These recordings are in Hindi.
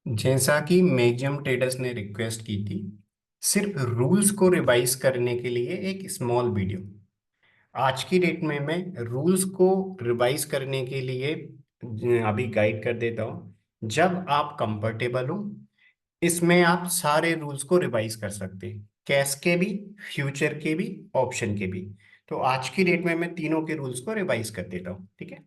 जैसा कि मैग्जियम ट्रेडर्स ने रिक्वेस्ट की थी, सिर्फ रूल्स को रिवाइज करने के लिए एक स्मॉल वीडियो। आज की डेट में मैं रूल्स को रिवाइज करने के लिए अभी गाइड कर देता हूँ। जब आप कंफर्टेबल हो, इसमें आप सारे रूल्स को रिवाइज कर सकते हैं, कैश के भी, फ्यूचर के भी, ऑप्शन के भी। तो आज की डेट में मैं तीनों के रूल्स को रिवाइज कर देता हूँ, ठीक है।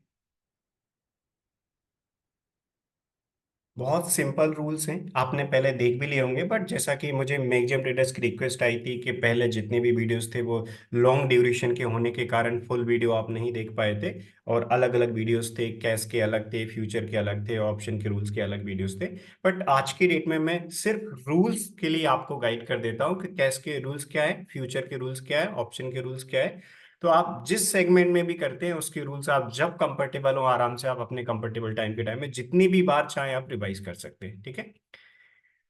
बहुत सिंपल रूल्स हैं, आपने पहले देख भी लिए होंगे, बट जैसा कि मुझे मैग्जियम ट्रेडर्स की रिक्वेस्ट आई थी कि पहले जितने भी वीडियोस थे वो लॉन्ग ड्यूरेशन के होने के कारण फुल वीडियो आप नहीं देख पाए थे। और अलग अलग वीडियोस थे, कैश के अलग थे, फ्यूचर के अलग थे, ऑप्शन के रूल्स के अलग वीडियोस थे। बट आज की डेट में मैं सिर्फ रूल्स के लिए आपको गाइड कर देता हूँ कि कैश के रूल्स क्या है, फ्यूचर के रूल्स क्या है, ऑप्शन के रूल्स क्या है। तो आप जिस सेगमेंट में भी करते हैं उसके रूल्स आप जब कंफर्टेबल हो, आराम से आप अपने कंफर्टेबल टाइम के टाइम में जितनी भी बार चाहे आप रिवाइज कर सकते हैं, ठीक है।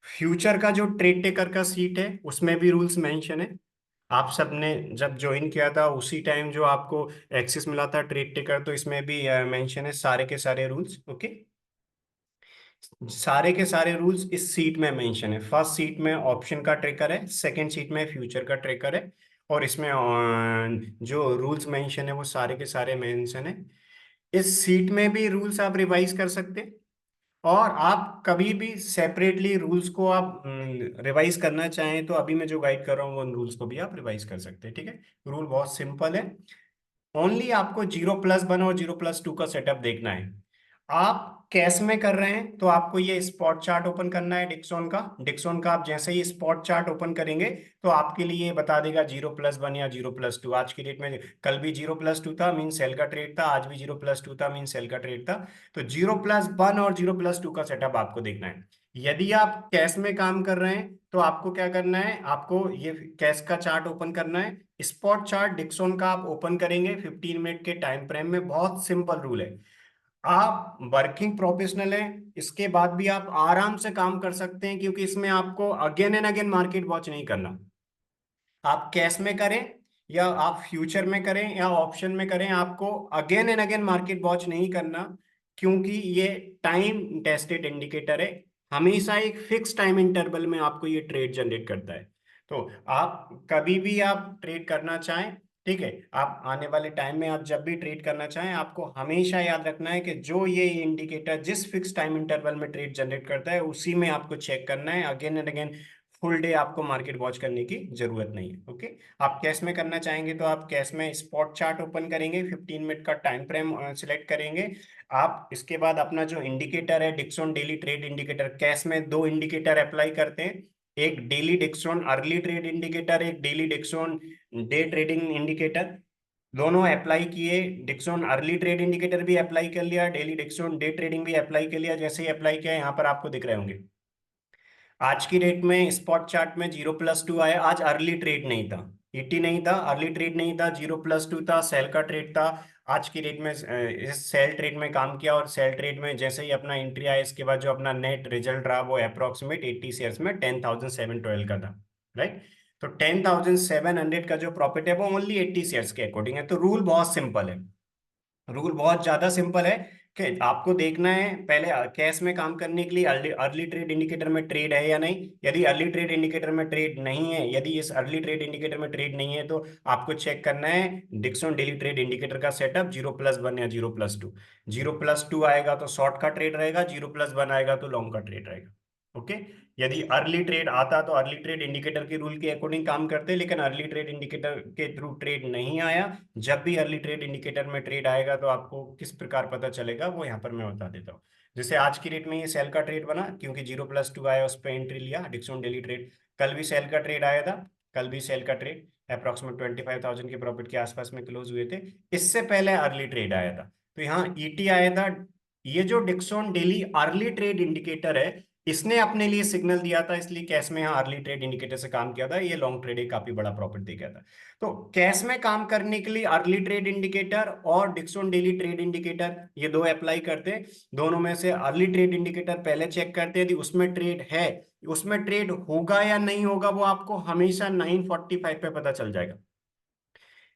फ्यूचर का जो ट्रेड टेकर का सीट है उसमें भी रूल्स मेंशन है। आप सबने जब ज्वाइन किया था उसी टाइम जो आपको एक्सेस मिला था ट्रेड टेकर, तो इसमें भी मेंशन है सारे के सारे रूल्स, ओके। सारे के सारे रूल्स इस सीट में मेंशन है। फर्स्ट सीट में ऑप्शन का ट्रेकर है, सेकंड सीट में फ्यूचर का ट्रेकर है। और इसमें जो रूल्स मेंशन है वो सारे के सारे मेंशन है। इस सीट में भी रूल्स आप रिवाइज कर सकते हैं। और आप कभी भी सेपरेटली रूल्स को आप रिवाइज करना चाहें तो अभी मैं जो गाइड कर रहा हूँ उन रूल्स को भी आप रिवाइज कर सकते हैं, ठीक है। रूल बहुत सिंपल है। ओनली आपको 0+1 और 0+2 का सेटअप देखना है। आप कैश में कर रहे हैं तो आपको ये स्पॉट चार्ट ओपन करना है डिक्सॉन का आप जैसे ही स्पॉट चार्ट ओपन करेंगे तो आपके लिए ये बता देगा 0+1 या 0+2। आज की डेट में कल भी 0+2 था, मीन सेल का ट्रेड था, आज भी 0+2 था, मीन सेल का ट्रेड था। तो 0+1 और 0+2 का सेटअप आपको देखना है। यदि आप कैश में काम कर रहे हैं तो आपको क्या करना है, आपको ये कैश का चार्ट ओपन करना है। स्पॉट चार्ट डिक्सॉन का आप ओपन करेंगे 15 मिनट के टाइम फ्रेम में। बहुत सिंपल रूल है। आप वर्किंग प्रोफेशनल हैं, इसके बाद भी आप आराम से काम कर सकते हैं, क्योंकि इसमें आपको again and again market watch नहीं करना। आप कैश में करें या आप फ्यूचर में करें या ऑप्शन में करें, आपको again and again market watch नहीं करना। क्योंकि ये टाइम टेस्टेड इंडिकेटर है, हमेशा एक फिक्स टाइम इंटरवल में आपको ये ट्रेड जनरेट करता है। तो आप कभी भी आप ट्रेड करना चाहें, ठीक है, आप आने वाले टाइम में आप जब भी ट्रेड करना चाहें, आपको हमेशा याद रखना है कि जो ये इंडिकेटर जिस फिक्स टाइम इंटरवल में ट्रेड जनरेट करता है उसी में आपको चेक करना है। Again and again full day आपको मार्केट वॉच करने की जरूरत नहीं है, ओके। आप कैश में करना चाहेंगे तो आप कैश में स्पॉट चार्ट ओपन करेंगे, 15 मिनट का टाइम फ्रेम सिलेक्ट करेंगे। आप इसके बाद अपना जो इंडिकेटर है Dixon daily trade indicator, cash में दो इंडिकेटर अप्लाई करते हैं। एक daily Dixon early trade indicator, एक daily Dixon day trading indicator. दोनों अप्लाई किए, डिक्सॉन अर्ली ट्रेड इंडिकेटर भी अप्लाई कर लिया, डेली डिक्सॉन डे ट्रेडिंग भी अप्लाई कर लिया। जैसे ही अप्लाई किया यहाँ पर आपको दिख रहे होंगे आज की डेट में स्पॉट चार्ट में 0+2 आया। आज अर्ली ट्रेड नहीं था, ईटी नहीं था, अर्ली ट्रेड नहीं था, 0+2 था, सेल का ट्रेड था। आज की डेट में इस सेल ट्रेड में काम किया और सेल ट्रेड में जैसे ही अपना एंट्री आया, इसके बाद जो अपना नेट रिजल्ट रहा वो अप्रोक्सीमेट 80 शेयर्स में 10,712 का था, राइट। तो 10,700 का जो प्रॉफिट है वो ओनली 80 शेयर्स के अकॉर्डिंग है। तो रूल बहुत सिंपल है, रूल बहुत ज्यादा सिंपल है कि आपको देखना है पहले कैश में काम करने के लिए अर्ली अर्ली ट्रेड इंडिकेटर में ट्रेड है या नहीं। यदि अर्ली ट्रेड इंडिकेटर में ट्रेड नहीं है, यदि इस अर्ली ट्रेड इंडिकेटर में ट्रेड नहीं है तो आपको चेक करना है डिक्सॉन डेली ट्रेड इंडिकेटर का सेटअप 0+1 या 0+2। 0+2 आएगा तो शॉर्ट का ट्रेड रहेगा, 0+1 आएगा तो लॉन्ग का ट्रेड रहेगा, ओके। यदि अर्ली ट्रेड आता तो अर्ली ट्रेड इंडिकेटर के रूल के अकॉर्डिंग काम करते, लेकिन अर्ली ट्रेड इंडिकेटर के थ्रू ट्रेड नहीं आया। जब भी अर्ली ट्रेड इंडिकेटर में ट्रेड आएगा तो आपको किस प्रकार पता चलेगा वो यहाँ पर मैं बता देता हूँ। जैसे आज की डेट में ये सेल का ट्रेड बना, क्योंकि 0+2 आया उस पर एंट्री लिया डिक्सॉन डेली ट्रेड। कल भी सेल का ट्रेड आया था, कल भी सेल का ट्रेड अप्रोक्सीमेट 25,000 के प्रॉफिट के आसपास में क्लोज हुए थे। इससे पहले अर्ली ट्रेड आया था, तो यहाँ ईटी आया था। ये जो Dixon daily early trade indicator है, इसने अपने लिए सिग्नल दिया था, इसलिए कैश में यहाँ अर्ली ट्रेड इंडिकेटर से काम किया था। ये लॉन्ग ट्रेड एक काफी बड़ा प्रॉफिट दे गया था। तो कैश में काम करने के लिए अर्ली ट्रेड इंडिकेटर और डिक्सॉन डेली ट्रेड इंडिकेटर ये दो अप्लाई करते हैं। दोनों में से अर्ली ट्रेड इंडिकेटर पहले चेक करते हैं, यदि उसमें ट्रेड है, उसमें ट्रेड होगा या नहीं होगा वो आपको हमेशा 9:45 पे पता चल जाएगा।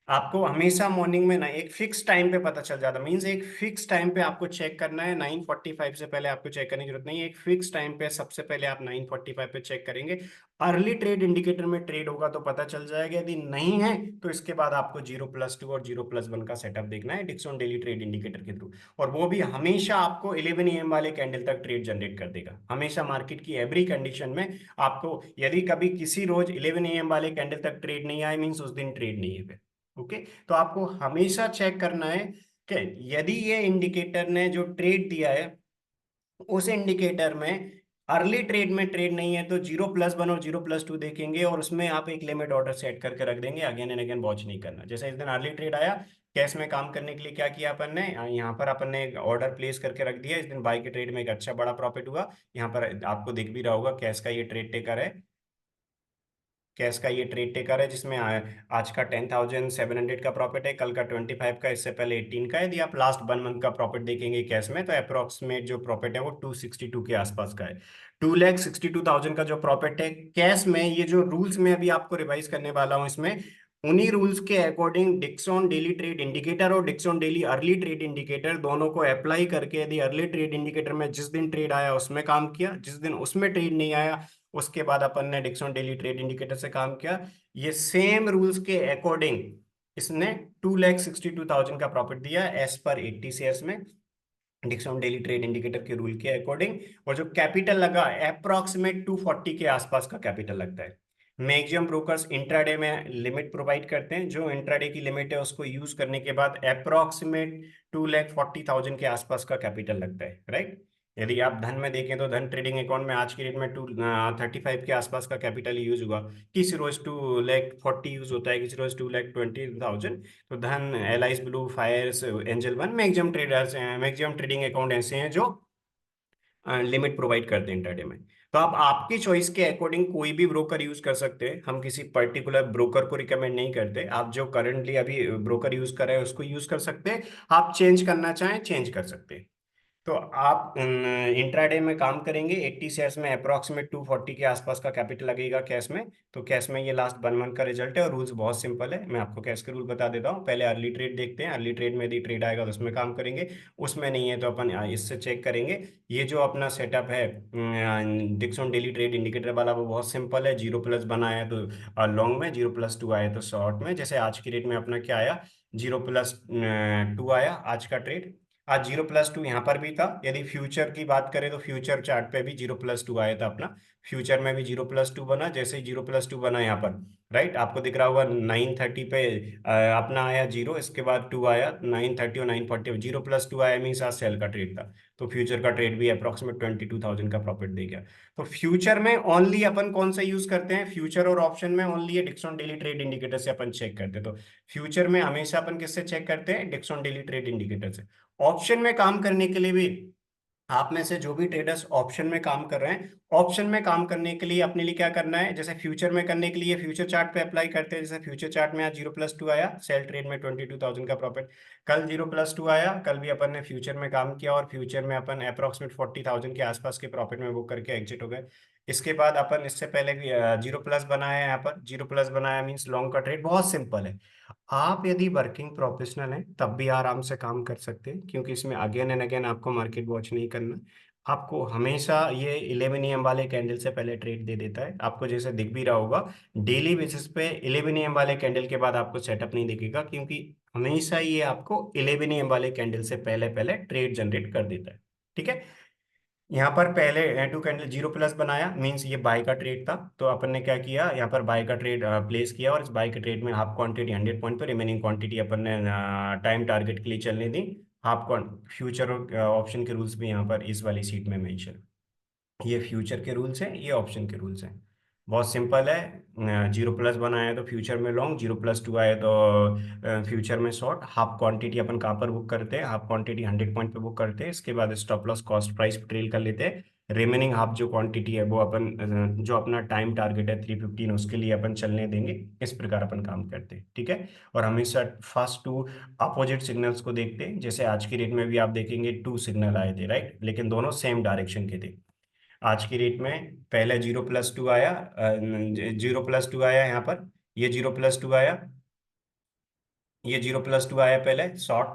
आपको हमेशा मॉर्निंग में ना एक फिक्स टाइम पे पता चल जाता, मींस एक फिक्स टाइम पे आपको चेक करना है। 9:45 से पहले आपको चेक करने की जरूरत नहीं है। एक फिक्स टाइम पे सबसे पहले आप 9:45 पे चेक करेंगे। अर्ली ट्रेड इंडिकेटर में ट्रेड होगा तो पता चल जाएगा, यदि नहीं है तो इसके बाद आपको 0+2 और 0+1 का सेटअप देखना है डिक्सन डेली ट्रेड इंडिकेटर के थ्रू। और वो भी हमेशा आपको 11 AM वाले कैंडल तक ट्रेड जनरेट कर देगा, हमेशा मार्केट की एवरी कंडीशन में। आपको यदि कभी किसी रोज 11 AM वाले कैंडल तक ट्रेड नहीं आए, मीन्स उस दिन ट्रेड नहीं है। ओके, तो आपको हमेशा चेक करना है कि यदि ये इंडिकेटर ने जो ट्रेड दिया है उस इंडिकेटर में अर्ली ट्रेड में ट्रेड नहीं है, तो 0+1 और 0+2 देखेंगे और उसमें आप एक लिमिट ऑर्डर सेट करके रख देंगे। अगेन एंड अगेन वॉच नहीं करना। जैसे इस दिन अर्ली ट्रेड आया, कैश में काम करने के लिए क्या किया अपन ने, यहाँ पर अपन ने ऑर्डर प्लेस करके रख दिया। इस दिन बाई के ट्रेड में एक अच्छा बड़ा प्रॉफिट हुआ। यहाँ पर आपको दिख भी रहा होगा कैश का ये ट्रेड टेकर है, कैश का ये ट्रेड टेकर है, जिसमें आज का 10,700 का प्रॉफिट है, कल का 25 का, इससे पहले 18 का है। यदि आप लास्ट 1 मंथ का प्रॉफिट देखेंगे कैश में, तो अप्रोक्सीमेट जो प्रॉफिट है वो 262 के आसपास का है। 2,62,000 का जो प्रॉफिट है कैश में। ये जो रूल्स में अभी आपको रिवाइज करने वाला हूँ, इसमें उन्हीं रूल्स के according Dixon daily trade indicator और Dixon daily early trade indicator दोनों को अप्लाई करके, यदि अर्ली ट्रेड इंडिकेटर में जिस दिन ट्रेड आया उसमें काम किया, जिस दिन उसमें ट्रेड नहीं आया उसके बाद अपन ने डिक्सन डेली ट्रेड इंडिकेटर से काम किया, ये सेम रूल्स के अकॉर्डिंग इसने 2,62,000 का प्रॉफिट दिया एज पर 80 शेयर्स में, डिक्सन डेली ट्रेड इंडिकेटर के रूल के अकॉर्डिंग। और जो कैपिटल लगा अप्रोक्सीमेट 240 के आसपास का कैपिटल लगता है। मैक्सिमम ब्रोकर्स इंट्राडे में लिमिट प्रोवाइड करते हैं, जो इंट्राडे की लिमिट है उसको यूज करने के बाद अप्रोक्सीमेट 2,40,000 के आसपास का कैपिटल लगता है, राइट। यदि आप धन में देखें तो धन ट्रेडिंग अकाउंट में आज की डेट में 235 के आसपास का कैपिटल यूज हुआ। किसी रोज 2,40,000 यूज होता है, किसी रोज 2,20,000। तो Dhan, Alice Blue, Fyers, Angel One, maximum traders, maximum trading account ऐसे हैं जो लिमिट प्रोवाइड करते हैं इंटरडे में। तो आप आपकी चॉइस के अकॉर्डिंग कोई भी ब्रोकर यूज कर सकते हैं। हम किसी पर्टिकुलर ब्रोकर को रिकमेंड नहीं करते। आप जो करंटली अभी ब्रोकर यूज कर रहे हैं उसको यूज कर सकते हैं। आप चेंज करना चाहें चेंज कर सकते हैं। तो आप इंट्राडे में काम करेंगे, 80 शेयर्स में अप्रोक्सीमेट 240 के आसपास का कैपिटल लगेगा कैश में। तो कैश में ये लास्ट 1 मंथ का रिजल्ट है और रूल्स बहुत सिंपल है। मैं आपको कैश के रूल बता देता हूँ। पहले अर्ली ट्रेड देखते हैं, अर्ली ट्रेड में यदि ट्रेड आएगा तो उसमें काम करेंगे, उसमें नहीं है तो अपन इससे चेक करेंगे। ये जो अपना सेटअप है डिक्सन डेली ट्रेड इंडिकेटर वाला, वो बहुत सिंपल है। 0+ बनाया तो लॉन्ग में, 0+2 आया तो शॉर्ट में। जैसे आज की डेट में अपना क्या आया, 0+2 आया आज का ट्रेड। आज 0+2 यहाँ पर भी था। यदि फ्यूचर की बात करें तो फ्यूचर चार्ट पे भी 0+2 आया था अपना। फ्यूचर में भी 0+2 बना। जैसे ही 0+2 बना यहाँ पर, राइट, आपको दिख रहा होगा 9:30 पे अपना आया 0, इसके बाद 2 आया 9:30 और 9:40, 0+2 आया, मीन्स आज सेल का ट्रेड था। तो फ्यूचर का ट्रेड भी अप्रोक्सीमेट 22,000 का प्रॉफिट दे गया। तो फ्यूचर में ओनली अपन कौन सा यूज करते हैं, फ्यूचर और ऑप्शन में ओनली ये डिक्सन डेली ट्रेड इंडिकेटर से अपन चेक करते हैं। तो फ्यूचर में हमेशा अपन किससे चेक करते हैं, डिक्सन डेली ट्रेड इंडिकेटर से। ऑप्शन में काम करने के लिए भी, आप में से जो भी ट्रेडर्स ऑप्शन में काम कर रहे हैं, ऑप्शन में काम करने के लिए अपने लिए क्या करना है, जैसे फ्यूचर में करने के लिए फ्यूचर चार्ट पे अप्लाई करते हैं। जैसे फ्यूचर चार्ट में आज 0+2 आया, सेल ट्रेड में 22,000 का प्रॉफिट। कल 0+2 आया, कल भी अपन ने फ्यूचर में काम किया और फ्यूचर में अपन अप्रोक्सीमेट 40,000 के आसपास के प्रॉफिट में बुक करके एग्जिट हो गए। इसके बाद अपन इससे पहले 0+ बनाया, यहाँ पर 0+ बनाया, मीन्स लॉन्ग का ट्रेड बहुत सिंपल है। आप यदि वर्किंग प्रोफेशनल हैं तब भी आराम से काम कर सकते हैं, क्योंकि इसमें अगेन एंड अगेन आपको मार्केट वॉच नहीं करना। आपको हमेशा ये 11 AM वाले कैंडल से पहले ट्रेड दे देता है। आपको जैसे दिख भी रहा होगा, डेली बेसिस पे 11 AM वाले कैंडल के बाद आपको सेटअप नहीं दिखेगा, क्योंकि हमेशा ये आपको 11 AM वाले कैंडल से पहले पहले ट्रेड जनरेट कर देता है। ठीक है। यहाँ पर पहले टू कैंडल 0+ बनाया, मींस ये बाय का ट्रेड था। तो अपन ने क्या किया, यहाँ पर बाय का ट्रेड प्लेस किया और इस बाय के ट्रेड में हाफ क्वांटिटी 100 पॉइंट पर, रिमेनिंग क्वांटिटी अपन ने टाइम टारगेट के लिए चलने दी। हाफ फ्यूचर और ऑप्शन के रूल्स भी यहाँ पर इस वाली सीट में मेंशन। ये फ्यूचर के रूल्स हैं, ये ऑप्शन के रूल्स हैं। बहुत सिंपल है। 0+ बनाया तो फ्यूचर में लॉन्ग, 0+2 आया तो फ्यूचर में शॉर्ट। हाफ क्वांटिटी अपन कहाँ पर बुक करते हैं, हाफ क्वांटिटी 100 पॉइंट पे बुक करते हैं। इसके बाद स्टॉप लॉस कॉस्ट प्राइस पे ट्रेल कर लेते हैं। रिमेनिंग हाफ जो क्वांटिटी है वो अपन जो अपना टाइम टारगेट है 315, उसके लिए अपन चलने देंगे। इस प्रकार अपन काम करते हैं, ठीक है। और हमेशा फर्स्ट टू अपोजिट सिग्नल्स को देखते हैं। जैसे आज की डेट में भी आप देखेंगे 2 सिग्नल आए थे, राइट, लेकिन दोनों सेम डायरेक्शन के थे। आज की डेट में पहले 0+2 आया, 0+2 आया यहाँ पर, ये 0+2 आया, ये 0+2 आया पहले शॉर्ट,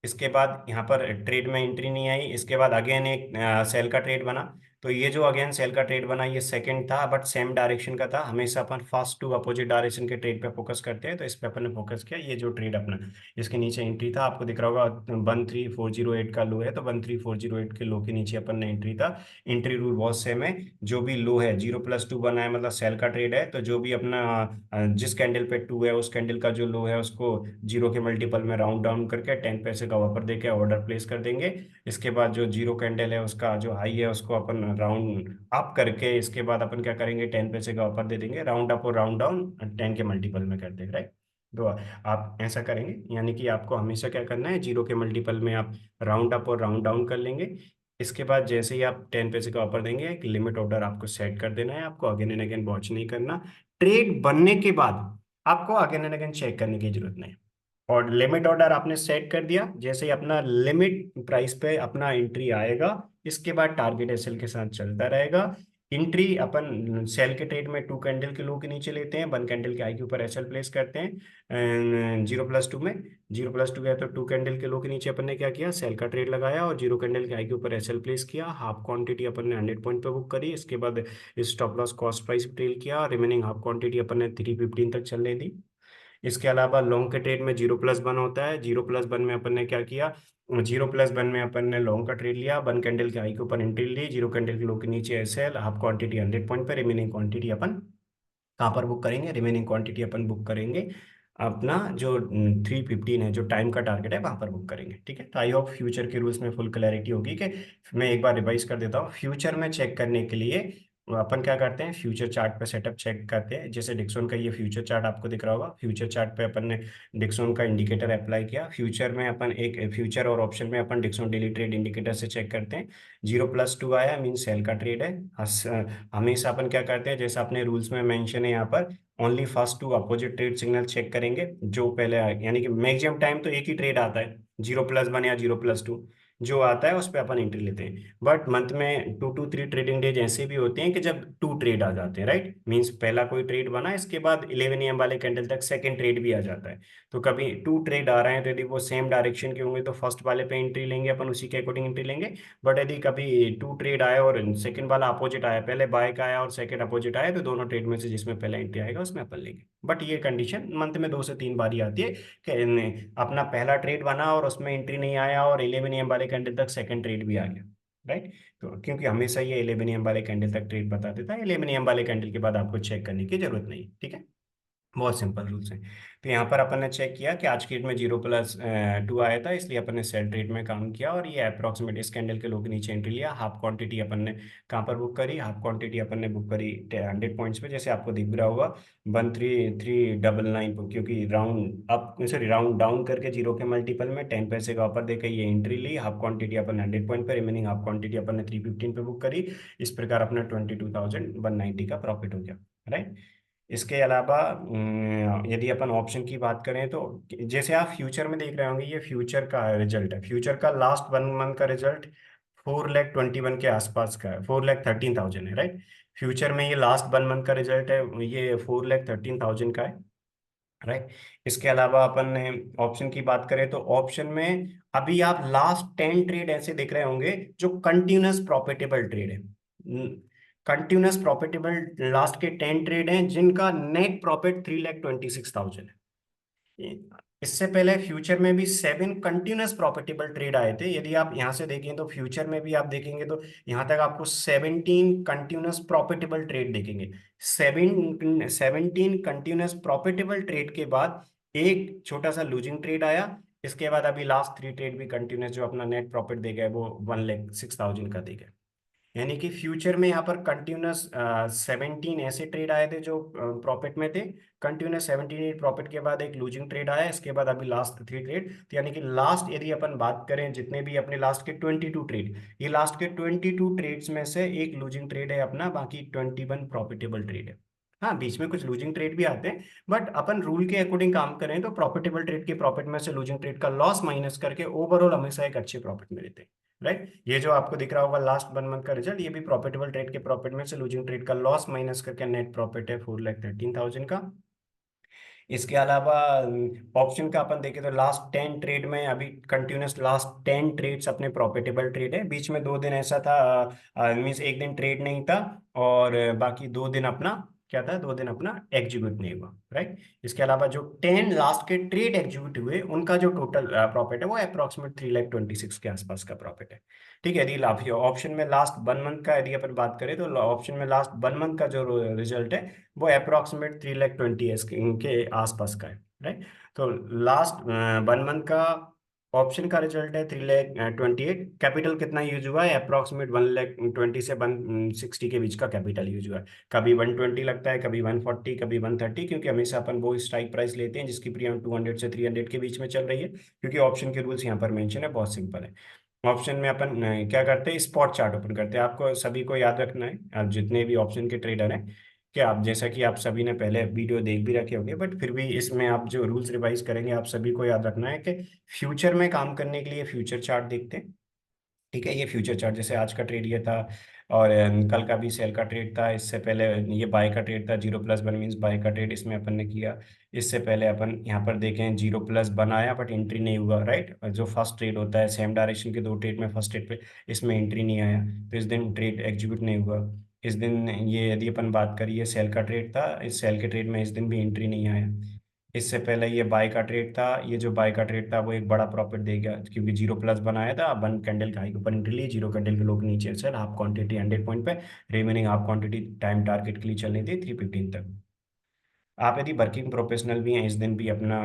इसके बाद यहाँ पर ट्रेड में एंट्री नहीं आई, इसके बाद अगेन एक सेल का ट्रेड बना। तो ये जो अगेन सेल का ट्रेड बना ये सेकंड था, बट सेम डायरेक्शन का था। हमेशा अपन फर्स्ट टू अपोजिट डायरेक्शन के ट्रेड पे फोकस करते हैं, तो इस पे अपन ने फोकस किया। ये जो ट्रेड अपना इसके नीचे एंट्री था, आपको दिख रहा होगा 13408 का लो है, तो 13408 के लो के नीचे अपन ने एंट्री था। एंट्री रूल बहुत सेम है, जो भी लो है 0+2 बना है मतलब सेल का ट्रेड है, तो जो भी अपना जिस कैंडल पे 2 है उस कैंडल का जो लो है उसको 0 के मल्टीपल में राउंड डाउन करके 10 पैसे का ऑफर देके ऑर्डर प्लेस कर देंगे। इसके बाद जो 0 कैंडल है उसका जो हाई है उसको अपन राउंड अप करके इसके बाद अपन क्या करेंगे, 10 पैसे का ऑफर दे देंगे, राउंड अप और राउंड डाउन 10 के मल्टीपल में कर देंगे, राइट। तो आप ऐसा करेंगे, यानी कि आपको हमेशा क्या करना है, 0 के मल्टीपल में आप राउंड अप और राउंड डाउन कर लेंगे। इसके बाद जैसे ही आप 10 पैसे का ऑफर देंगे, एक लिमिट ऑर्डर आपको सेट कर देना है, आपको अगेन एंड अगेन वॉच नहीं करना। ट्रेड बनने के बाद आपको अगेन एंड अगेन चेक करने की जरूरत नहीं। और लिमिट ऑर्डर आपने सेट कर दिया, जैसे ही अपना लिमिट प्राइस पे अपना एंट्री आएगा, इसके बाद टारगेट एसएल के साथ चलता रहेगा। एंट्री अपन सेल के ट्रेड में 2 कैंडल के लो के नीचे लेते हैं, 1 कैंडल के हाई के ऊपर एसएल प्लेस करते हैं 0+2 में। 0+2 गया तो 2 कैंडल के लो के नीचे अपन ने क्या किया, सेल का ट्रेड लगाया और 0 कैंडल के हाई के ऊपर एसएल प्लेस किया। हाफ क्वांटिटी अपन ने 100 पॉइंट पे बुक करी, इसके बाद stop loss cost price trail किया, रिमेनिंग हाफ क्वांटिटी अपन ने 315 तक चलने दी। इसके अलावा लॉन्ग के ट्रेड में 0+1 होता है, 0+1 में अपन ने क्या किया, 0+1 में अपन ने लॉन्ग का ट्रेड लिया, 1 कैंडल के हाई के ऊपर एंट्री ली, 0 कैंडल के लो के नीचे एसएल, हाफ क्वांटिटी 100 पॉइंट पे, रिमेनिंग क्वांटिटी अपन कहाँ पर बुक करेंगे, रिमेनिंग क्वांटिटी अपन बुक करेंगे अपना जो 315 है, जो टाइम का टारगेट है वहां पर बुक करेंगे, ठीक है। तो आई होप फ्यूचर के रूल्स में फुल क्लैरिटी होगी कि मैं एक बार रिवाइज कर देता हूँ। फ्यूचर में चेक करने के लिए अपन क्या करते हैं, फ्यूचर चार्ट पे सेटअप चेक करते हैं। जैसे डिक्सन का ये फ्यूचर चार्ट आपको दिख रहा होगा, फ्यूचर चार्ट पे अपन ने डिक्सन का इंडिकेटर अप्लाई किया। फ्यूचर में अपन एक फ्यूचर और ऑप्शन में अपन डिक्सन डेली ट्रेड इंडिकेटर से चेक करते हैं। 0+2 आया मीन सेल का ट्रेड है। हमेशा अपन क्या करते हैं, जैसे अपने रूल्स में मेंशन है यहाँ पर, only first to opposite trade signal check करेंगे जो पहले आए, यानी कि मैक्सिमम टाइम तो एक ही ट्रेड आता है, 0+1 या 0+2 जो आता है उस पर अपन एंट्री लेते हैं। बट मंथ में 2 to 3 ट्रेडिंग डेज ऐसे भी होते हैं कि जब 2 ट्रेड आ जाते हैं, राइट। मींस पहला कोई ट्रेड बना, इसके बाद 11 AM वाले कैंडल तक सेकंड ट्रेड भी आ जाता है। तो कभी 2 ट्रेड आ रहे हैं तो यदि वो सेम डायरेक्शन के होंगे तो फर्स्ट वाले पे एंट्री लेंगे अपन, उसी के अकॉर्डिंग एंट्री लेंगे। बट यदि कभी 2 ट्रेड आया और सेकंड वाला अपोजिट आया, पहले बाय का आया और सेकंड अपोजिट आया, तो दोनों ट्रेड में से जिसमें पहले एंट्री आएगा उसमें अपन लेंगे। बट ये कंडीशन मंथ में 2 से 3 बार ही आती है कि अपना पहला ट्रेड बना और उसमें एंट्री नहीं आया और 11 AM वाले कैंडल तक सेकंड ट्रेड भी आ गया, राइट। तो क्योंकि हमेशा ये 11 AM वाले कैंडल तक ट्रेड बता देता है, 11 AM वाले कैंडल के बाद आपको चेक करने की जरूरत नहीं, ठीक है। बहुत सिंपल रूल्स हैं। तो यहाँ पर अपन ने चेक किया कि आज की डेट में 0+2 आया था, इसलिए अपन ने सेल ट्रेड में काम किया और ये अप्रोक्सीमेट इस कैंडल के लो के नीचे एंट्री लिया। हाफ क्वांटिटी अपन ने कहाँ पर बुक करी, हाफ क्वांटिटी अपन ने बुक करी 100 पॉइंट्स पे, जैसे आपको दिख रहा होगा 13399 पर, क्योंकि round up sorry round down करके 0 के मल्टीपल में 10 पैसे का ऑफर देकर ये एंट्री ली। हाफ क्वांटिटी अपन 100 पॉइंट पे, रिमेनिंग हाफ क्वांटिटी अपन ने 315 पे बुक करी। इस प्रकार अपना 22,190 का प्रॉफिट हो गया, राइट। इसके अलावा यदि अपन ऑप्शन की बात करें तो जैसे आप फ्यूचर में देख रहे होंगे, ये फ्यूचर का रिजल्ट है। फ्यूचर का लास्ट 1 मंथ का रिजल्ट 4,21 के आसपास का है, 4,13,000 है, राइट। फ्यूचर में ये लास्ट 1 मंथ का रिजल्ट है, ये 4,13,000 का है, राइट। इसके अलावा अपन ने ऑप्शन की बात करें तो ऑप्शन में अभी आप लास्ट 10 ट्रेड ऐसे देख रहे होंगे जो कंटिन्यूअस प्रॉफिटेबल ट्रेड है। कंटिन्यूअस प्रॉफिटेबल लास्ट के 10 ट्रेड हैं जिनका नेट प्रॉफिट 3,26,000 है। इससे पहले फ्यूचर में भी 7 कंटिन्यूअस प्रॉफिटेबल ट्रेड आए थे। यदि आप यहां से देखें तो फ्यूचर में भी आप देखेंगे तो यहां तक आपको 17 कंटिन्यूअस प्रॉफिटेबल ट्रेड देखेंगे। 17 कंटिन्यूअस प्रॉफिटेबल ट्रेड के बाद एक छोटा सा लूजिंग ट्रेड आया। इसके बाद अभी लास्ट 3 ट्रेड भी कंटिन्यूअस जो अपना नेट प्रॉफिट दे गए वो 1,06,000 का दे गए। यानी कि फ्यूचर में यहाँ पर कंटिन्यूअस 17 ऐसे ट्रेड आए थे जो प्रॉफिट में थे। कंटिन्यूअस 17 प्रॉफिट के बाद एक लूजिंग ट्रेड आया, इसके बाद अभी लास्ट 3 ट्रेड। तो यानी कि लास्ट यदि अपन बात करें जितने भी अपने लास्ट के 22 ट्रेड, ये लास्ट के 22 ट्रेड्स में से एक लूजिंग ट्रेड है अपना, बाकी 21 प्रॉफिटेबल ट्रेड है। हाँ, बीच में कुछ लूजिंग ट्रेड भी आते हैं, बट अपन रूल के अकॉर्डिंग काम करें तो प्रॉफिटेबल ट्रेड के प्रॉफिट में से लूजिंग ट्रेड का लॉस माइनस करके ओवरऑल हमेशा एक अच्छे प्रॉफिट में रहते हैं, राइट। ये जो आपको दिख रहा होगा लास्ट 1 मंथ का रिजल्ट, ये भी प्रॉफिटेबल ट्रेड के प्रॉफिट में से लूजिंग ट्रेड का लॉस माइनस करके नेट प्रॉफिट है 4,13,000 का। इसके अलावा ऑप्शन का अपन देखें तो लास्ट 10 ट्रेड में अभी कंटिन्यूस लास्ट 10 ट्रेड्स अपने प्रॉफिटेबल ट्रेड है। बीच में 2 दिन ऐसा था, मीन्स एक दिन ट्रेड नहीं था, और बाकी 2 दिन अपना क्या था, 2 दिन अपना एग्जीक्यूट नहीं हुआ, राइट। इसके अलावा जो 10 लास्ट के ट्रेड एग्जीक्यूट हुए उनका जो टोटल प्रॉफिट है वो अप्रोक्सीमेट 3,26,000 के आसपास का प्रॉफिट है। ठीक है, यदि ऑप्शन में लास्ट 1 मंथ का यदि अपन बात करें तो ऑप्शन में लास्ट 1 मंथ का जो रिजल्ट है वो अप्रोक्सीमेट 3,20,000 के आसपास का है, राइट। तो लास्ट 1 मंथ का ऑप्शन का रिजल्ट है 3,28,000। कैपिटल कितना यूज हुआ है, अप्रोक्सीमेट 1,20,000 से 160 के बीच का कैपिटल यूज हुआ है। कभी 120 लगता है, कभी 140, कभी 130, क्योंकि हमेशा अपन वो स्ट्राइक प्राइस लेते हैं जिसकी प्रीमियम 200 से 300 के बीच में चल रही है, क्योंकि ऑप्शन के रूल्स यहाँ पर मेंशन है, बहुत सिंपल है। ऑप्शन में अपन क्या करते हैं, स्पॉट चार्ट ओपन करते हैं। आपको सभी को याद रखना है, आप जितने भी ऑप्शन के ट्रेडर हैं, कि आप जैसा कि आप सभी ने पहले वीडियो देख भी रखे होंगे, बट फिर भी इसमें आप जो रूल्स रिवाइज करेंगे आप सभी को याद रखना है कि फ्यूचर में काम करने के लिए फ्यूचर चार्ट देखते हैं। ठीक है, ये फ्यूचर चार्ट जैसे आज का ट्रेड ये था, और कल का भी सेल का ट्रेड था, इससे पहले ये बाय का ट्रेड था, 0+1 मीन्स बाय का ट्रेड इसमें अपन ने किया। इससे पहले अपन यहाँ पर देखें 0+1 आया बट एंट्री नहीं हुआ, राइट। जो फर्स्ट ट्रेड होता है सेम डायरेक्शन के 2 ट्रेड में, फर्स्ट ट्रेड पे इसमें एंट्री नहीं आया, तो इस दिन ट्रेड एग्जीक्यूट नहीं हुआ। इस दिन ये यदि अपन बात करिए सेल का ट्रेड था, इस सेल के ट्रेड में इस दिन भी एंट्री नहीं आया। इससे पहले ये बाय का ट्रेड था, ये जो बाय का ट्रेड था वो एक बड़ा प्रॉफिट दे गया, क्योंकि 0+1 बनाया था, 1 कैंडल का हाई ऊपर एंट्री ली, 0 कैंडल के लोग नीचे सेल, हाफ क्वांटिटी 100 पॉइंट पे, remaining half quantity time target के लिए चलनी थी 315 तक। आप यदि वर्किंग प्रोफेशनल भी हैं, इस दिन भी अपना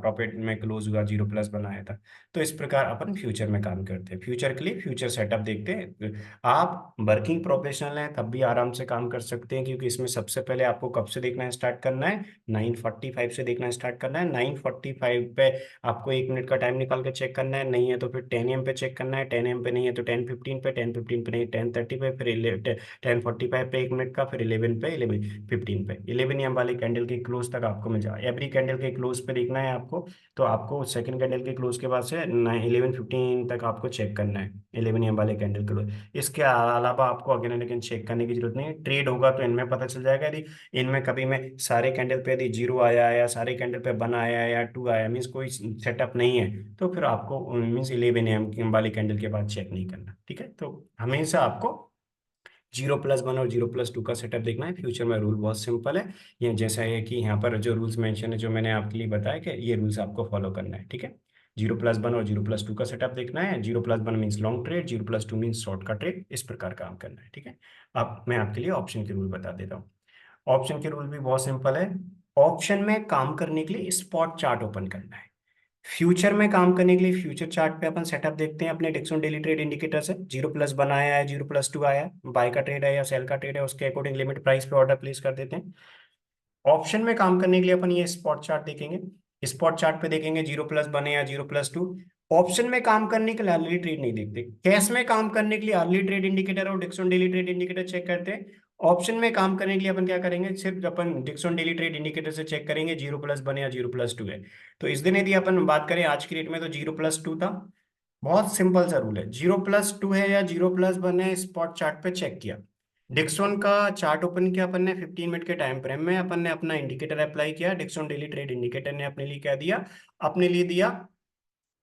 प्रॉफिट में क्लोज हुआ, 0+ बनाया था। तो इस प्रकार अपन फ्यूचर में काम करते हैं, फ्यूचर के लिए फ्यूचर सेटअप देखते हैं। आप वर्किंग प्रोफेशनल हैं तब भी आराम से काम कर सकते हैं, क्योंकि इसमें सबसे पहले आपको कब से देखना स्टार्ट करना है, 9:45 से देखना स्टार्ट करना है। 9:45 पे आपको 1 मिनट का टाइम निकाल के चेक करना है, नहीं है तो फिर 10 AM पे चेक करना है, 10 AM पे नहीं है तो 10:15 पे, 10:15 पे नहीं 10:30 पे, फिर 10:45 पे 1 मिनट का, फिर 11 पे, 11:15 पे, 11 AM वाले कैंडल के क्लोज तक आपको मिल जाए। एवरी कैंडल के क्लोज पे देखना है आपको, तो आपको सेकंड कैंडल के क्लोज के बाद से 11:15 तक आपको चेक करना है, 11 AM वाले कैंडल क्लोज। इसके अलावा आपको अगेन एंड अगेन चेक करने की जरूरत नहीं है, ट्रेड होगा तो इनमें पता चल जाएगा। यदि इनमें कभी में सारे कैंडल पे यदि 0 आया या सारे कैंडल पे 1 आया या 2 आया, मीन्स कोई सेटअप नहीं है, तो फिर आपको मीन्स 11 AM वाले कैंडल के बाद चेक नहीं करना। ठीक है, तो हमेशा आपको 0+1 और 0+2 का सेटअप देखना है। फ्यूचर में रूल बहुत सिंपल है, ये जैसा है कि यहाँ पर जो रूल्स मेंशन है जो मैंने आपके लिए बताया कि ये रूल्स आपको फॉलो करना है। ठीक है, 0+1 और 0+2 का सेटअप देखना है। 0+1 means long trade, 0+2 means short का ट्रेड, इस प्रकार काम करना है। ठीक है, अब मैं आपके लिए ऑप्शन के रूल बता देता हूँ। ऑप्शन के रूल भी बहुत सिंपल है। ऑप्शन में काम करने के लिए स्पॉट चार्ट ओपन करना है। फ्यूचर में काम करने के लिए फ्यूचर चार्ट पे अपन सेटअप देखते हैं अपने डिक्सन डेली ट्रेड इंडिकेटर से। 0+1 आया है, 0+2 आया है, बाय का ट्रेड है या सेल का ट्रेड है, उसके अकॉर्डिंग लिमिट प्राइस पे ऑर्डर प्लेस कर देते हैं। ऑप्शन में काम करने के लिए अपन ये स्पॉट चार्ट देखेंगे। स्पॉट चार्ट पे देखेंगे 0+1 है या 0+2। ऑप्शन में काम करने के लिए अर्ली ट्रेड नहीं देखते। कैश में काम करने के लिए अर्ली ट्रेड इंडिकेटर और Dixon daily trade indicator check करते हैं। ऑप्शन में काम करने के लिए अपन क्या करेंगे, सिर्फ अपन डिक्सन डेली ट्रेड इंडिकेटर से चेक करेंगे 0+1 या 0+2 है। तो इस दिन यदि अपन बात करें आज की डेट में तो 0+2 था। बहुत सिंपल सा रूल है, 0+2 है या 0+1 है, स्पॉट चार्ट पे चेक किया। डिक्सॉन का चार्ट ओपन किया अपन ने 15 मिनट के टाइम फ्रेम में, अपन ने अपना इंडिकेटर अप्लाई किया, डिक्सॉन डेली ट्रेड इंडिकेटर ने अपने लिए क्या दिया, अपने लिए दिया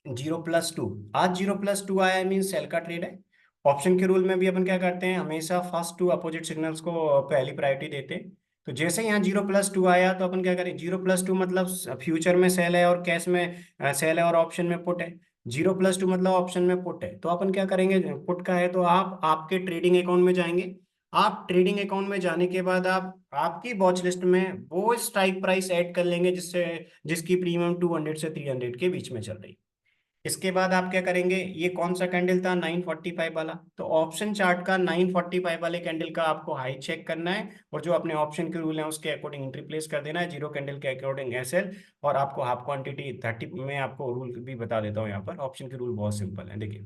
0+2। आज 0+2 आया मीन सेल का ट्रेड है। ऑप्शन के रूल में भी अपन क्या करते हैं, हमेशा फर्स्ट टू अपोजिट सिग्नल्स को पहली प्रायोरिटी देते हैं। तो जैसे यहाँ 0+2 आया तो अपन क्या करें, 0+2 मतलब फ्यूचर में सेल है और कैश में सेल है और ऑप्शन में पुट है। 0+2 मतलब ऑप्शन में पुट है, तो अपन क्या करेंगे, पुट का है तो आप आपके ट्रेडिंग अकाउंट में जाएंगे। आप ट्रेडिंग अकाउंट में जाने के बाद आप आपकी वॉच लिस्ट में वो स्ट्राइक प्राइस ऐड कर लेंगे जिससे जिसकी प्रीमियम 200 से 300 के बीच में चल रही। इसके बाद आप क्या करेंगे, ये कौन सा कैंडल था, 9:45 वाला, तो ऑप्शन चार्ट का 9:45 वाले कैंडल का आपको हाई चेक करना है, और जो अपने ऑप्शन के रूल हैं उसके अकॉर्डिंग एंट्री प्लेस कर देना है, 0 कैंडल के अकॉर्डिंग एसएल। और आपको हाफ क्वांटिटी 30 में आपको रूल भी बता देता हूँ यहाँ पर। ऑप्शन के रूल बहुत सिंपल है, देखिए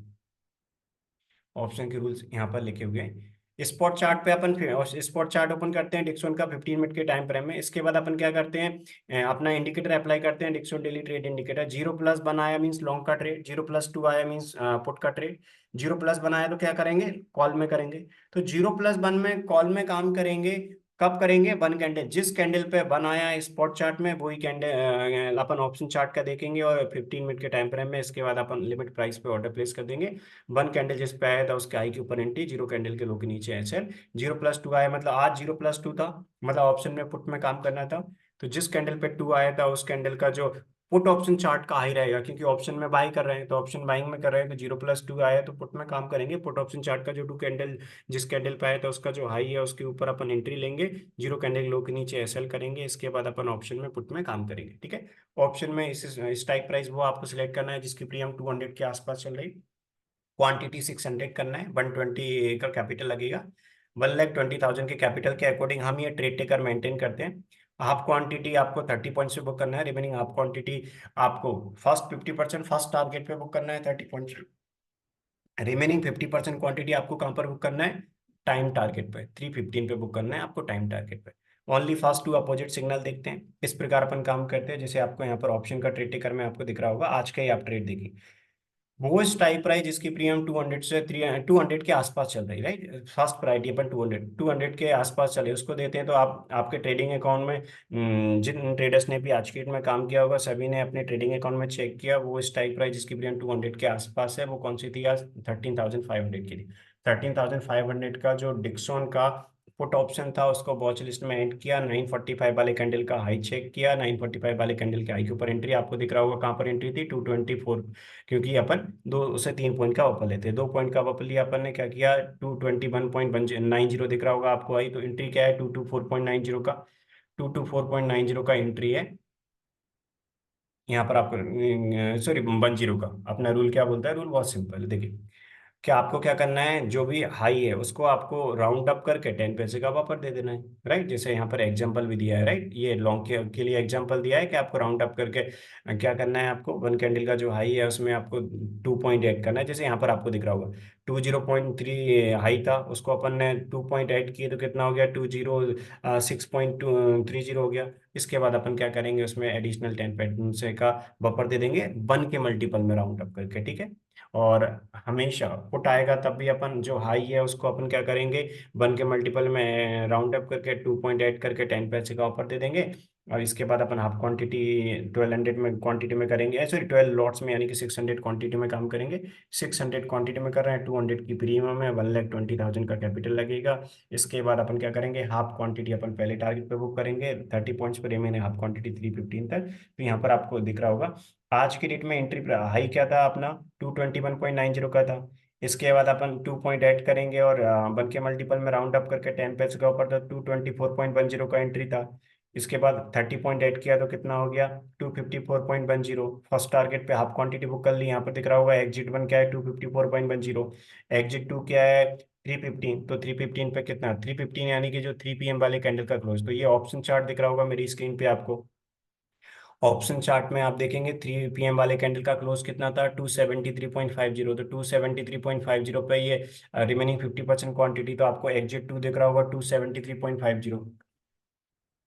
ऑप्शन के रूल्स यहाँ पर लिखे हुए हैं। स्पॉट चार्ट पे अपन फिर स्पॉट चार्ट ओपन करते हैं डिक्सन का 15 मिनट के टाइम फ्रेम में। इसके बाद अपन क्या करते हैं, अपना इंडिकेटर अप्लाई करते हैं, डिक्सन डेली ट्रेड इंडिकेटर। 0+1 आया मीन्स लॉन्ग का ट्रेड, 0+2 आया मीन्स पुट का ट्रेड। 0+1 आया तो क्या करेंगे, कॉल में करेंगे। तो 0+1 में कॉल में काम करेंगे। कब करेंगे? वन कैंडल, जिस कैंडल पे वन आया है स्पॉट चार्ट में वही कैंडल अपन ऑप्शन चार्ट का देखेंगे, और 15 मिनट के टाइम फ्रेम में। इसके बाद अपन लिमिट प्राइस पे ऑर्डर प्लेस कर देंगे। वन कैंडल जिस पे आया था उसके आई के ऊपर एंट्री, जीरो कैंडल के लो के नीचे एसएल। 0+2 आया मतलब आज 0+2 था, मतलब ऑप्शन में पुट में काम करना था। तो जिस कैंडल पे 2 आया था उस कैंडल का जो पुट ऑप्शन चार्ट का हाई रहेगा, क्योंकि ऑप्शन में बाई कर रहे हैं, तो ऑप्शन बाइंग में कर रहे हैं, तो 0+2 आया तो पुट में काम करेंगे। पुट ऑप्शन चार्ट का जो 2 कैंडल जिस कैंडल पे आया था उसका जो हाई है उसके ऊपर अपन एंट्री लेंगे, जीरो कैंडल लो के नीचे एसएल करेंगे। इसके बाद अपन ऑप्शन में पुट में काम करेंगे, ठीक है। ऑप्शन में इस स्ट्राइक प्राइस वो आपको सिलेक्ट करना है जिसकी प्रीमियम 200 के आसपास चल रही। क्वांटिटी 600 करना है, 120 का कैपिटल लगेगा। 1,20,000 के कैपिटल के अकॉर्डिंग हम ये ट्रेड टेकर मेंटेन करते हैं। हाफ क्वांटिटी आपको 30 पॉइंट से बुक करना है, रिमेनिंग हाफ क्वांटिटी आपको फर्स्ट 50% फर्स्ट टारगेट पे बुक करना है 30 पॉइंट, रिमेनिंग 50% क्वांटिटी आपको कहाँ पर बुक करना है? टाइम टारगेट पे 315 पे बुक करना है आपको, टाइम टारगेट पे। Only first to opposite signal देखते हैं, इस प्रकार अपन काम करते हैं। जैसे आपको यहाँ पर ऑप्शन का ट्रेड टेकर में आपको दिख रहा होगा, आज का ही आप ट्रेड देखिए। वो स्ट्राइक प्राइस जिसकी प्रीमियम 200 से 200 के आसपास चल रही, राइट। फर्स्ट प्रायोरिटी अपन 200 के आसपास चले उसको देते हैं। तो आप आपके ट्रेडिंग अकाउंट में जिन ट्रेडर्स ने भी आज की डेट में काम किया होगा सभी ने अपने ट्रेडिंग अकाउंट में चेक किया, वो स्ट्राइक प्राइस जिसकी प्रीमियम 200 के आसपास है वो कौन सी थी आज? 13,500 की थी। 13,500 का जो डिक्सॉन का पुट ऑप्शन था उसको वॉच लिस्ट में एंड किया, 945 वाले कैंडल का हाई चेक किया, 945 वाले कैंडल के हाई के ऊपर एंट्री आपको दिख रहा होगा कहाँ पर एंट्री थी? 224, क्योंकि अपन 2 से 3 पॉइंट का वपल लेते हैं। 2 पॉइंट का वपल लिया अपन ने, क्या किया? 221.90 दिख रहा होगा आपको आई, तो एंट्री क्या है? 224.90 का, 224.90 का एंट्री है यहाँ पर आपको। सॉरी, 10 का। अपना रूल क्या बोलता है? रूल बहुत सिंपल है, देखिए कि आपको क्या करना है, जो भी हाई है उसको आपको राउंड अप करके 10 पैसे का वापस दे देना है, राइट। जैसे यहाँ पर एग्जांपल भी दिया है, राइट, ये लॉन्ग के लिए एग्जांपल दिया है कि आपको राउंड अप करके क्या करना है, आपको वन कैंडल का जो हाई है उसमें आपको 2 पॉइंट ऐड करना है। जैसे यहाँ पर आपको दिख रहा होगा 20.3 हाई था, उसको अपन ने 2 पॉइंट ऐड किए तो कितना हो गया? 206.30 हो गया। इसके बाद अपन क्या करेंगे, उसमें एडिशनल 10 पैसे का बफर दे देंगे, वन के मल्टीपल में राउंड अप करके, ठीक है। और हमेशा पुट आएगा तब भी अपन जो हाई है उसको अपन क्या करेंगे, वन के मल्टीपल में राउंड अप करके 2 पॉइंट ऐड करके 10 पैसे का ऑफर दे देंगे। और इसके बाद अपन हाफ क्वांटिटी 1200 में क्वांटिटी में करेंगे, सॉरी 12 लॉट्स में, यानी कि 600 क्वांटिटी में काम करेंगे। 600 क्वांटिटी में कर रहे हैं, 200 की प्रीमियम है, 1,20,000 का कैपिटल लगेगा। इसके बाद अपन क्या करेंगे, हाफ क्वांटिटी अपन पहले टारगेट पे बुक करेंगे 30 पॉइंट्स पर, रिमेन हाफ क्वांटिटी 315 तक। तो यहाँ पर आपको दिख रहा होगा आज की डेट में एंट्री हाई क्या था अपना? 221.90 का था। इसके बाद अपन 2 पॉइंट ऐड करेंगे और वन के मल्टीपल में राउंड अप करके 10 पैसे का ऊपर था, 224.10 का एंट्री था। इसके बाद 30 पॉइंट ऐड किया तो कितना हो गया? 254.10। फर्स्ट टारगेट पे हाफ क्वांटिटी बुक कर ली, यहाँ पर दिख रहा होगा एग्जिट वन क्या है? 254.10। एग्जिट टू क्या है? 315। तो 315 पे कितना? 315 यानी कि जो 3 PM वाले कैंडल का क्लोज। तो ये ऑप्शन चार्ट दिख रहा होगा मेरी स्क्रीन पे आपको। ऑप्शन चार्ट में आप देखेंगे 3 PM वाले कैंडल का क्लोज कितना था? 273.50। तो 273.50 पे ये रिमेनिंग 50% क्वांटिटी, तो आपको एग्जिट टू दिख रहा होगा 273.50।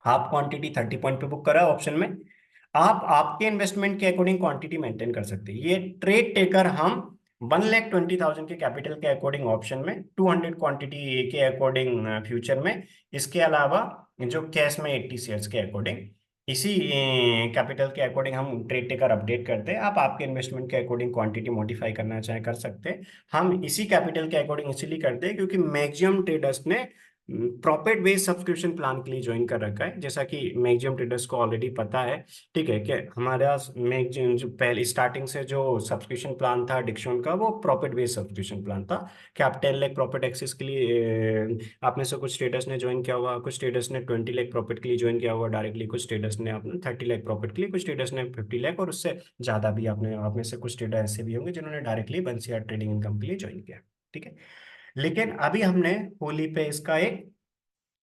हाफ क्वांटिटी 30 पॉइंट पे बुक करा ऑप्शन में। आप आपके इन्वेस्टमेंट के अकॉर्डिंग क्वांटिटी मेंटेन कर सकते हैं। ये ट्रेड टेकर हम 1,20,000 के कैपिटल के अकॉर्डिंग ऑप्शन में, 200 क्वांटिटी के अकॉर्डिंग फ्यूचर में, इसके अलावा जो कैश में 80 शेयर्स के अकॉर्डिंग, इसी कैपिटल के अकॉर्डिंग हम ट्रेड टेकर अपडेट करते हैं। आप आपके इन्वेस्टमेंट के अकॉर्डिंग क्वांटिटी मॉडिफाई करना चाहे कर सकते हैं। हम इसी कैपिटल के अकॉर्डिंग इसलिए करते हैं क्योंकि मैक्सिमम ट्रेडर्स ने प्रॉफिट बेस्ड सब्सक्रिप्शन प्लान के लिए ज्वाइन कर रखा है, जैसा कि मैक्सिमम ट्रेडर्स को ऑलरेडी पता है, ठीक है। कि हमारा मैक्सिमम जो पहले स्टार्टिंग से जो सब्सक्रिप्शन प्लान था डिक्शॉन का, वो प्रॉफिट बेस्ड सब्सक्रिप्शन प्लान था कि आप 10 लाख प्रॉफिट एक्सेस के लिए आप में से कुछ ट्रेडर्स ने ज्वाइन किया हुआ, कुछ ट्रेडर्स ने 20 लाख प्रॉफिट के लिए ज्वाइन किया हुआ डायरेक्टली, कुछ ट्रेडर्स ने अपने 30 लाख प्रॉफिट के लिए, कुछ ट्रेडर्स ने 50 लाख और उससे ज्यादा भी। आपने आप में से कुछ ट्रेडर ऐसे भी होंगे जिन्होंने डायरेक्टली 1 CR ट्रेडिंग इनकम के लिए ज्वाइन किया, ठीक है। लेकिन अभी हमने होली पे इसका एक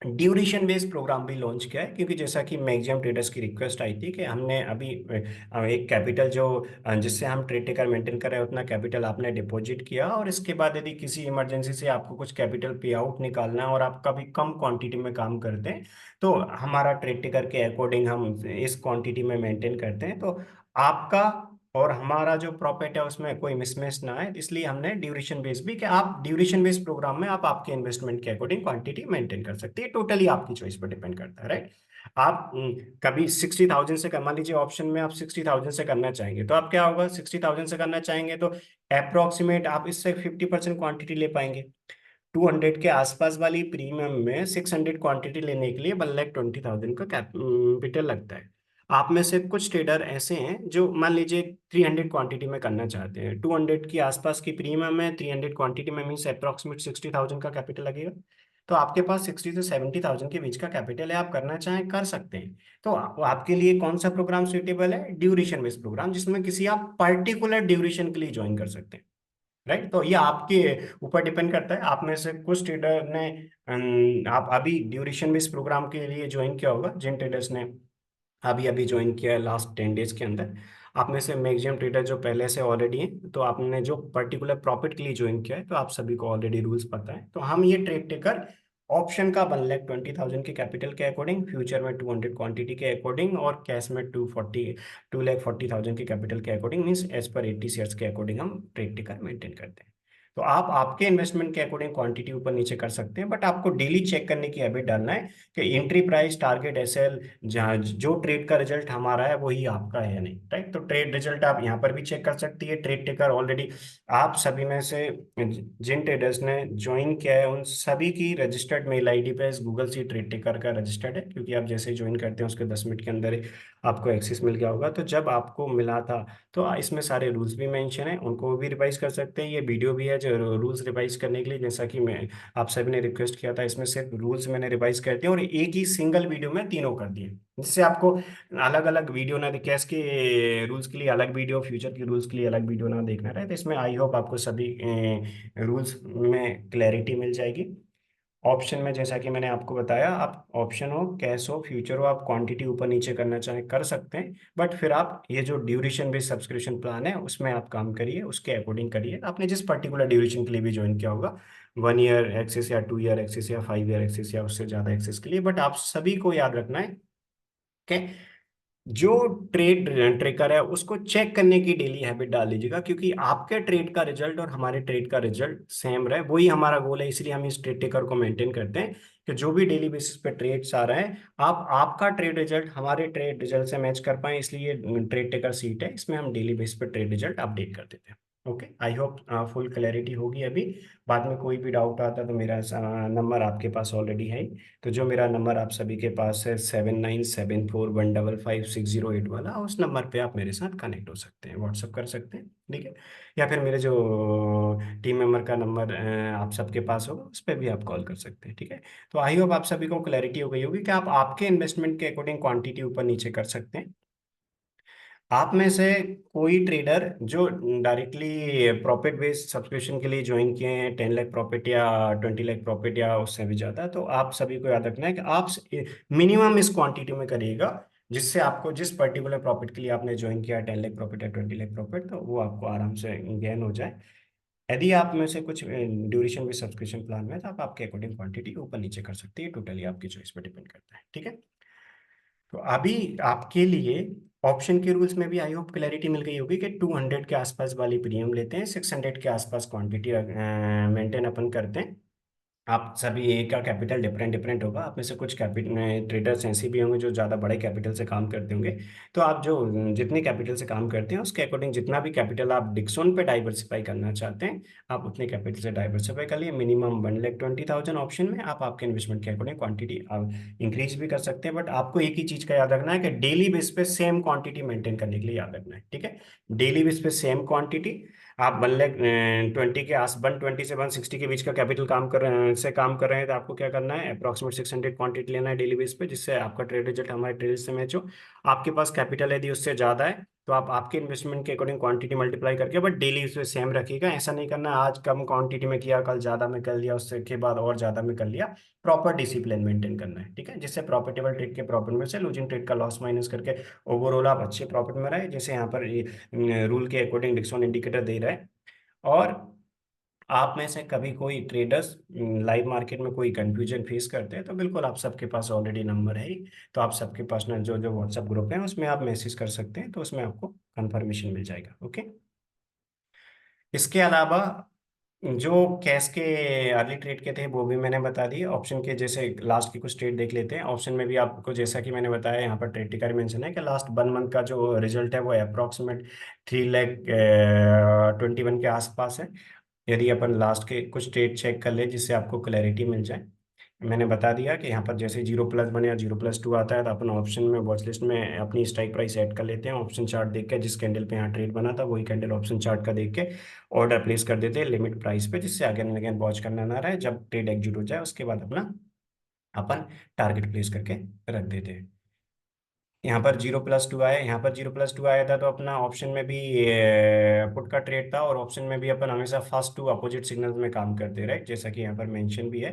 ड्यूरेशन बेस्ड प्रोग्राम भी लॉन्च किया है, क्योंकि जैसा कि मैक्सिमम ट्रेडर्स की रिक्वेस्ट आई थी कि हमने अभी एक कैपिटल जो जिससे हम ट्रेड टेकर मेंटेन कर रहे हैं उतना कैपिटल आपने डिपॉजिट किया, और इसके बाद यदि किसी इमरजेंसी से आपको कुछ कैपिटल पे आउट निकालना है और आप कभी कम क्वांटिटी में काम करते हैं, तो हमारा ट्रेड टेकर के अकॉर्डिंग हम इस क्वांटिटी में मेंटेन करते हैं। तो आपका और हमारा जो प्रॉफिट है उसमें कोई मिसमैच ना है, इसलिए हमने ड्यूरेशन बेस भी, कि आप ड्यूरेशन बेस्ड प्रोग्राम में आप आपके इन्वेस्टमेंट के अकॉर्डिंग क्वांटिटी मेंटेन कर सकते हैं, टोटली आपकी चॉइस पर डिपेंड करता है, राइट। आप कभी 60,000 से मान लीजिए ऑप्शन में आप 60,000 से करना चाहेंगे, तो आप क्या होगा, 60,000 से करना चाहेंगे तो अप्रोक्सीमेट आप इससे 50% क्वांटिटी ले पाएंगे। 200 के आसपास वाली प्रीमियम में 600 क्वांटिटी लेने के लिए 1,20,000 का कैपिटल लगता है। आप में से कुछ ट्रेडर ऐसे हैं जो मान लीजिए 300 क्वांटिटी में करना चाहते हैं, 200 की आसपास की प्रीमियम है, 300 क्वांटिटी में मीन्स अप्रॉक्सीमेट 60,000 का कैपिटल लगेगा। तो आपके पास 60 से 70,000 के बीच का कैपिटल है, आप करना चाहें कर सकते हैं। तो आपके लिए कौन सा प्रोग्राम सुटेबल है, ड्यूरेशन बेस्ड प्रोग्राम, जिसमें किसी आप पर्टिकुलर ड्यूरेशन के लिए ज्वाइन कर सकते हैं, राइट। तो ये आपके ऊपर डिपेंड करता है। आप में से कुछ ट्रेडर ने आप अभी ड्यूरेशन बेस्ड प्रोग्राम के लिए ज्वाइन किया होगा, जिन ट्रेडर्स ने अभी अभी ज्वाइन किया है लास्ट 10 डेज के अंदर। आप में से मैक्सिमम ट्रेडर जो पहले से ऑलरेडी हैं, तो आपने जो पर्टिकुलर प्रॉफिट के लिए ज्वाइन किया है, तो आप सभी को ऑलरेडी रूल्स पता है। तो हम ये ट्रेड टेकर ऑप्शन का 1,20,000 के कैपिटल के अकॉर्डिंग, फ्यूचर में 200 क्वांटिटी के अकॉर्डिंग, और कैश में 2,40,000 के कैपिटल के according, means as per 80 shares के अकॉर्डिंग हम ट्रेड टेकर मेंटेन करते हैं। तो आप आपके इन्वेस्टमेंट के अकॉर्डिंग क्वांटिटी ऊपर नीचे कर सकते हैं, बट आपको डेली चेक करने की हैबिट डालना है कि एंट्री प्राइस, टारगेट, एसएल, जहाँ जो ट्रेड का रिजल्ट हमारा है वही आपका है या नहीं, राइट। तो ट्रेड रिजल्ट आप यहाँ पर भी चेक कर सकती है। ट्रेड टेकर ऑलरेडी आप सभी में से जिन ट्रेडर्स ने ज्वाइन किया है उन सभी की रजिस्टर्ड मेल आईडी पे गूगल सी ट्रेड टेकर का रजिस्टर्ड है, क्योंकि आप जैसे ही ज्वाइन करते हैं उसके 10 मिनट के अंदर ही आपको एक्सेस मिल गया होगा। तो जब आपको मिला था तो इसमें सारे रूल्स भी मेंशन है, उनको भी रिवाइज कर सकते हैं। ये वीडियो भी है जो रूल्स रिवाइज करने के लिए, जैसा कि मैं आप सभी ने रिक्वेस्ट किया था, इसमें सिर्फ रूल्स मैंने रिवाइज कर दिए और एक ही सिंगल वीडियो में तीनों कर दिए, जिससे आपको अलग अलग वीडियो ना दिखे, के रूल्स के लिए अलग वीडियो, फ्यूचर के रूल्स के लिए अलग वीडियो ना देखना रहे। तो इसमें आई होप आपको सभी रूल्स में क्लैरिटी मिल जाएगी। ऑप्शन में जैसा कि मैंने आपको बताया, आप ऑप्शन हो, कैश हो, फ्यूचर हो, आप क्वांटिटी ऊपर नीचे करना चाहें कर सकते हैं, बट फिर आप ये जो ड्यूरेशन बेस्ड सब्सक्रिप्शन प्लान है उसमें आप काम करिए, उसके अकॉर्डिंग करिए। आपने जिस पर्टिकुलर ड्यूरेशन के लिए भी ज्वाइन किया होगा, 1 ईयर एक्सेस या 2 ईयर एक्सेस या 5 ईयर एक्सेस या उससे ज़्यादा एक्सेस के लिए, बट आप सभी को याद रखना है कि जो ट्रेड ट्रेकर है उसको चेक करने की डेली हैबिट डाल लीजिएगा, क्योंकि आपके ट्रेड का रिजल्ट और हमारे ट्रेड का रिजल्ट सेम रहे, वही हमारा गोल है। इसलिए हम इस ट्रेड टेकर को मेंटेन करते हैं कि जो भी डेली बेसिस पे ट्रेड्स आ रहे हैं, आप आपका ट्रेड रिजल्ट हमारे ट्रेड रिजल्ट से मैच कर पाए, इसलिए ट्रेड टेकर सीट है, इसमें हम डेली बेसिस पे ट्रेड रिजल्ट अपडेट कर देते हैं। Okay, I hope full clarity होगी अभी। बाद में कोई भी डाउट आता तो मेरा नंबर आपके पास ऑलरेडी है ही। तो जो मेरा नंबर आप सभी के पास है 7974155608 वाला, उस नंबर पे आप मेरे साथ कनेक्ट हो सकते हैं, व्हाट्सअप कर सकते हैं, ठीक है। या फिर मेरे जो टीम मेंबर का नंबर आप सबके पास होगा, उस पर भी आप कॉल कर सकते हैं, ठीक है। तो आई होप आप सभी को क्लैरिटी हो गई होगी कि आप आपके इन्वेस्टमेंट के अकॉर्डिंग क्वांटिटी ऊपर नीचे कर सकते हैं। आप में से कोई ट्रेडर जो डायरेक्टली प्रॉफिट बेस्ड सब्सक्रिप्शन के लिए ज्वाइन किए हैं, 10 लाख प्रॉफिट या 20 लाख प्रॉफिट या उससे भी ज़्यादा, तो आप सभी को याद रखना है कि आप मिनिमम इस क्वांटिटी में करिएगा, जिससे आपको जिस पर्टिकुलर प्रॉफिट के लिए आपने ज्वाइन किया, 10 लाख प्रॉफिट या 20 लाख प्रॉफिट, तो वो आपको आराम से गेन हो जाए। यदि आप में से कुछ ड्यूरेशन भी सब्सक्रिप्शन प्लान में है, तो आप आपके अकॉर्डिंग क्वांटिटी ऊपर नीचे कर सकते हैं, टोटली आपकी चॉइस पर डिपेंड करता है, ठीक है। तो अभी आपके लिए ऑप्शन के रूल्स में भी आई होप क्लैरिटी मिल गई होगी कि 200 के आसपास वाली प्रीमियम लेते हैं, 600 के आसपास क्वांटिटी मेंटेन अपन करते हैं। आप सभी ए का कैपिटल डिफरेंट डिफरेंट होगा। आप में से कुछ कैपिटल ट्रेडर्स ऐसे भी होंगे जो ज़्यादा बड़े कैपिटल से काम करते होंगे। तो आप जो जितने कैपिटल से काम करते हैं उसके अकॉर्डिंग जितना भी कैपिटल आप डिक्सोन पे डाइवर्सिफाई करना चाहते हैं, आप उतने कैपिटल से डाइवर्सिफाई कर लिए। मिनिमम 1,20,000 ऑप्शन में आप आपके इन्वेस्टमेंट के अकॉर्डिंग क्वांटिटी इंक्रीज भी कर सकते हैं, बट आपको एक ही चीज़ का याद रखना है कि डेली बेस पे सेम क्वांटिटी मेंटेन करने के लिए याद रखना है, ठीक है। डेली बेस पे सेम क्वांटिटी। आप 1,20,000 के आस 120 से 160 के बीच का कैपिटल काम कर रहे हैं, तो आपको क्या करना है, अप्रॉक्सीमेट 600 क्वांटिटी लेना है डेली बेस पे, जिससे आपका ट्रेड रिजल्ट हमारे ट्रेड से मैच हो। आपके पास कैपिटल यदि उससे ज़्यादा है, तो आप आपके इन्वेस्टमेंट के अकॉर्डिंग क्वांटिटी मल्टीप्लाई करके, बट डेली उसमें सेम रखिएगा। ऐसा नहीं करना आज कम क्वांटिटी में किया, कल ज़्यादा में कर लिया, उससे के बाद और ज़्यादा में कर लिया। प्रॉपर डिसिप्लिन मेंटेन करना है, ठीक है, जिससे प्रॉफिटेबल ट्रेड के प्रॉफिट में से लूजिंग ट्रेड का लॉस माइनस करके ओवरऑल आप अच्छे प्रॉफिट में रहे, जैसे यहाँ पर रूल के अकॉर्डिंग डिक्सोन इंडिकेटर दे रहा है। और आप में से कभी कोई ट्रेडर्स लाइव मार्केट में कोई कंफ्यूजन फेस करते हैं तो बिल्कुल आप सबके पास ऑलरेडी नंबर है ही, तो आप सबके पर्सनल जो जो व्हाट्सएप ग्रुप है उसमें आप मैसेज कर सकते हैं, तो उसमें आपको कंफर्मेशन मिल जाएगा। ओके। इसके अलावा जो कैश के अर्ली ट्रेड के थे वो भी मैंने बता दिए। ऑप्शन के जैसे लास्ट के कुछ ट्रेड देख लेते हैं। ऑप्शन में भी आपको जैसा कि मैंने बताया, यहाँ पर ट्रेड टिकर मेंशन है कि लास्ट 1 मंथ का जो रिजल्ट है वो अप्रॉक्सीमेट 3,21,000 के आसपास है। यदि अपन लास्ट के कुछ ट्रेड चेक कर ले जिससे आपको क्लैरिटी मिल जाए, मैंने बता दिया कि यहाँ पर जैसे 0+1 या 0+2 आता है तो अपन ऑप्शन में वॉच लिस्ट में अपनी स्ट्राइक प्राइस ऐड कर लेते हैं। ऑप्शन चार्ट देख के जिस कैंडल पे यहाँ ट्रेड बना था वही कैंडल ऑप्शन चार्ट का देख के ऑर्डर प्लेस कर देते हैं लिमिट प्राइस पे, जिससे अगेन एंड अगेन वॉच करना ना रहे। जब ट्रेड एग्जीक्यूट हो जाए उसके बाद अपना अपन टारगेट प्लेस करके रख देते हैं। यहाँ पर 0+2 आया, यहाँ पर 0+2 आया था तो अपना ऑप्शन में भी पुट का ट्रेड था, और ऑप्शन में भी अपन हमेशा फास्ट टू अपोजिट सिग्नल में काम करते रहे, जैसा कि यहाँ पर मेंशन भी है,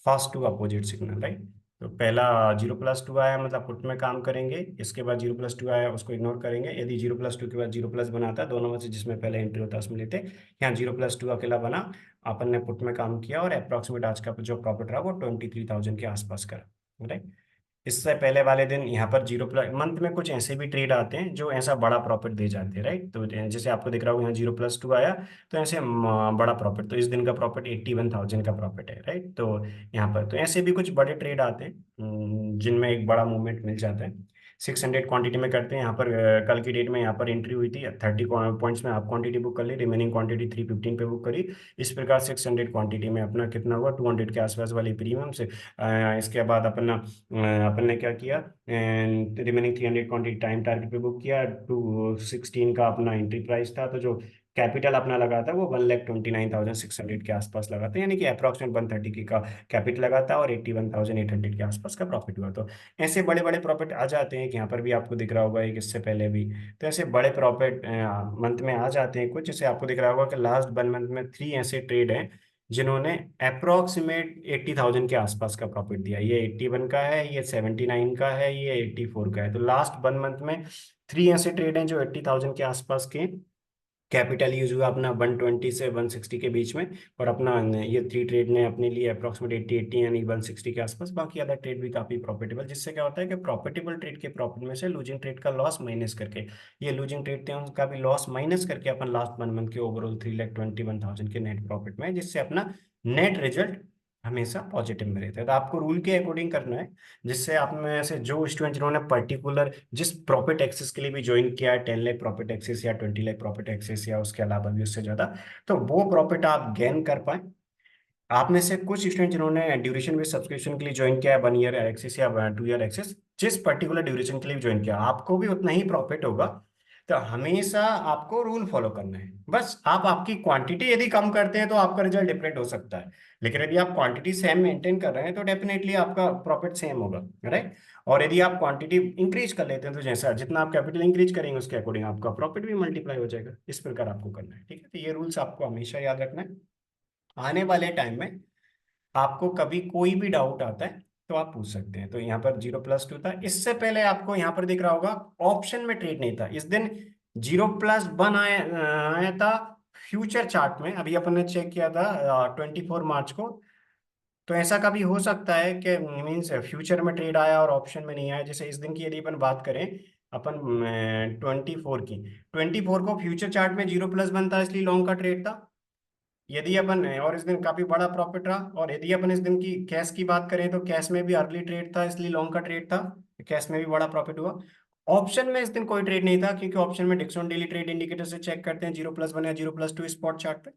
fast to opposite signal, right. तो पहला 0+2 आया मतलब पुट में काम करेंगे, इसके बाद 0+2 आया उसको इग्नोर करेंगे। यदि 0+2 के बाद 0+1 आता है, दोनों में से जिसमें पहले एंट्री होता है उसमें लेते। यहाँ 0+2 अकेला बना, अपन ने पुट में काम किया और अप्रॉक्सीमेट आज का जो प्रॉफिट रहा वो 23,000 के आसपास का, राइट। इससे पहले वाले दिन यहाँ पर 0+मंथ में कुछ ऐसे भी ट्रेड आते हैं जो ऐसा बड़ा प्रॉफिट दे जाते हैं, राइट। तो जैसे आपको दिख रहा होगा यहाँ 0+2 आया, तो ऐसे बड़ा प्रॉफिट, तो इस दिन का प्रॉफिट 81,000 का प्रॉफिट है, राइट। तो यहाँ पर तो ऐसे भी कुछ बड़े ट्रेड आते हैं जिनमें एक बड़ा मूवमेंट मिल जाता है। 600 क्वांटिटी में करते हैं यहाँ पर। कल की डेट में यहाँ पर एंट्री हुई थी 30 पॉइंट्स में, आप क्वांटिटी बुक कर ली, रिमेनिंग क्वांटिटी 315 पे बुक करी। इस प्रकार 600 क्वांटिटी में अपना कितना हुआ, 200 के आसपास वाली प्रीमियम से। इसके बाद अपना अपन ने क्या किया, रिमेनिंग 300 क्वांटिटी टाइम टारगेट पे बुक किया। 216 का अपना एंट्री प्राइस था, तो जो कैपिटल अपना लगा था वो 1,29,600 के आसपास लगा था, यानी कि अप्रॉक्सीमेट 130 की का कैपिटल लगा था और 81,800 के आसपास का प्रॉफिट हुआ। तो ऐसे बड़े बड़े प्रॉफिट आ जाते हैं कि यहाँ पर भी आपको दिख रहा होगा एक इससे पहले भी। तो ऐसे बड़े प्रॉफिट मंथ में आ जाते हैं कुछ, जैसे आपको दिख रहा होगा कि लास्ट 1 मंथ में 3 ऐसे ट्रेड हैं जिन्होंने अप्रोक्सीमेट 80,000 के आसपास का प्रॉफिट दिया। ये 81 का है, ये 79 का है, ये 84 का है। तो लास्ट 1 मंथ में 3 ऐसे ट्रेड हैं जो 80,000 के आसपास के कैपिटल यूज हुआ अपना 120 से 160 के बीच में, और अपना ये 3 ट्रेड ने अपने लिए अप्रोक्सीमेट 80 यानी 160 के आसपास। बाकी अदर ट्रेड भी काफी प्रॉफिटेबल, जिससे क्या होता है कि प्रॉफिटेबल ट्रेड के प्रॉफिट में से लूजिंग ट्रेड का लॉस माइनस करके, ये लूजिंग ट्रेड थे उनका भी लॉस माइनस करके अपन लास्ट 1 मंथ के ओवरऑल 3,21,000 के नेट प्रॉफिट में है, जिससे अपना नेट रिजल्ट हमेशा पॉजिटिव में रहता है। तो आपको रूल के अकॉर्डिंग करना है, जिससे आप में से जो स्टूडेंट जिन्होंने पर्टिकुलर जिस प्रॉफिट एक्सेस के लिए भी ज्वाइन किया है, 10 लाख प्रॉफिट एक्सेस या 20 लाख प्रॉफिट एक्सेस या उसके अलावा भी उससे ज्यादा, तो वो प्रॉफिट आप गेन कर पाए। आप में से कुछ स्टूडेंट जिन्होंने ड्यूरेशन बेस्ड सब्सक्रिप्शन के लिए ज्वाइन किया है, 1 ईयर एक्सेस या 2 ईयर एक्सेस, जिस पर्टिकुलर ड्यूरेशन के लिए ज्वाइन किया आपको भी उतना ही प्रॉफिट होगा। तो हमेशा आपको रूल फॉलो करना है। बस आप आपकी क्वांटिटी यदि कम करते हैं तो आपका रिजल्ट डिफरेंट हो सकता है, लेकिन यदि आप क्वांटिटी सेम मेंटेन कर रहे हैं तो डेफिनेटली आपका प्रॉफिट सेम होगा, राइट। और यदि आप क्वांटिटी इंक्रीज कर लेते हैं तो जैसा जितना आप कैपिटल इंक्रीज करेंगे उसके अकॉर्डिंग आपका प्रॉफिट भी मल्टीप्लाई हो जाएगा। इस प्रकार आपको करना है, ठीक है। तो ये रूल्स आपको हमेशा याद रखना है। आने वाले टाइम में आपको कभी कोई भी डाउट आता है तो आप पूछ सकते हैं। तो यहाँ पर 0+2 था, इससे पहले आपको यहाँ पर दिख रहा होगा ऑप्शन में ट्रेड नहीं था इस दिन। 0+1 आया था फ्यूचर चार्ट में, अभी अपन ने चेक किया था 24 मार्च को। तो ऐसा कभी हो सकता है कि मीन्स फ्यूचर में ट्रेड आया और ऑप्शन में नहीं आया। जैसे इस दिन की यदि अपन बात करें, अपन 24 को फ्यूचर चार्ट में 0+1 था इसलिए लॉन्ग का ट्रेड था। यदि अपन और इस दिन काफी बड़ा प्रॉफिट रहा, और यदि अपन इस दिन की कैश की बात करें तो कैश में भी अर्ली ट्रेड था इसलिए लॉन्ग का ट्रेड था, कैश में भी बड़ा प्रॉफिट हुआ। ऑप्शन में इस दिन कोई ट्रेड नहीं था, क्योंकि ऑप्शन में डिक्सन डेली ट्रेड इंडिकेटर से चेक करते हैं 0+1 या 0+2 स्पॉट चार्ट पे।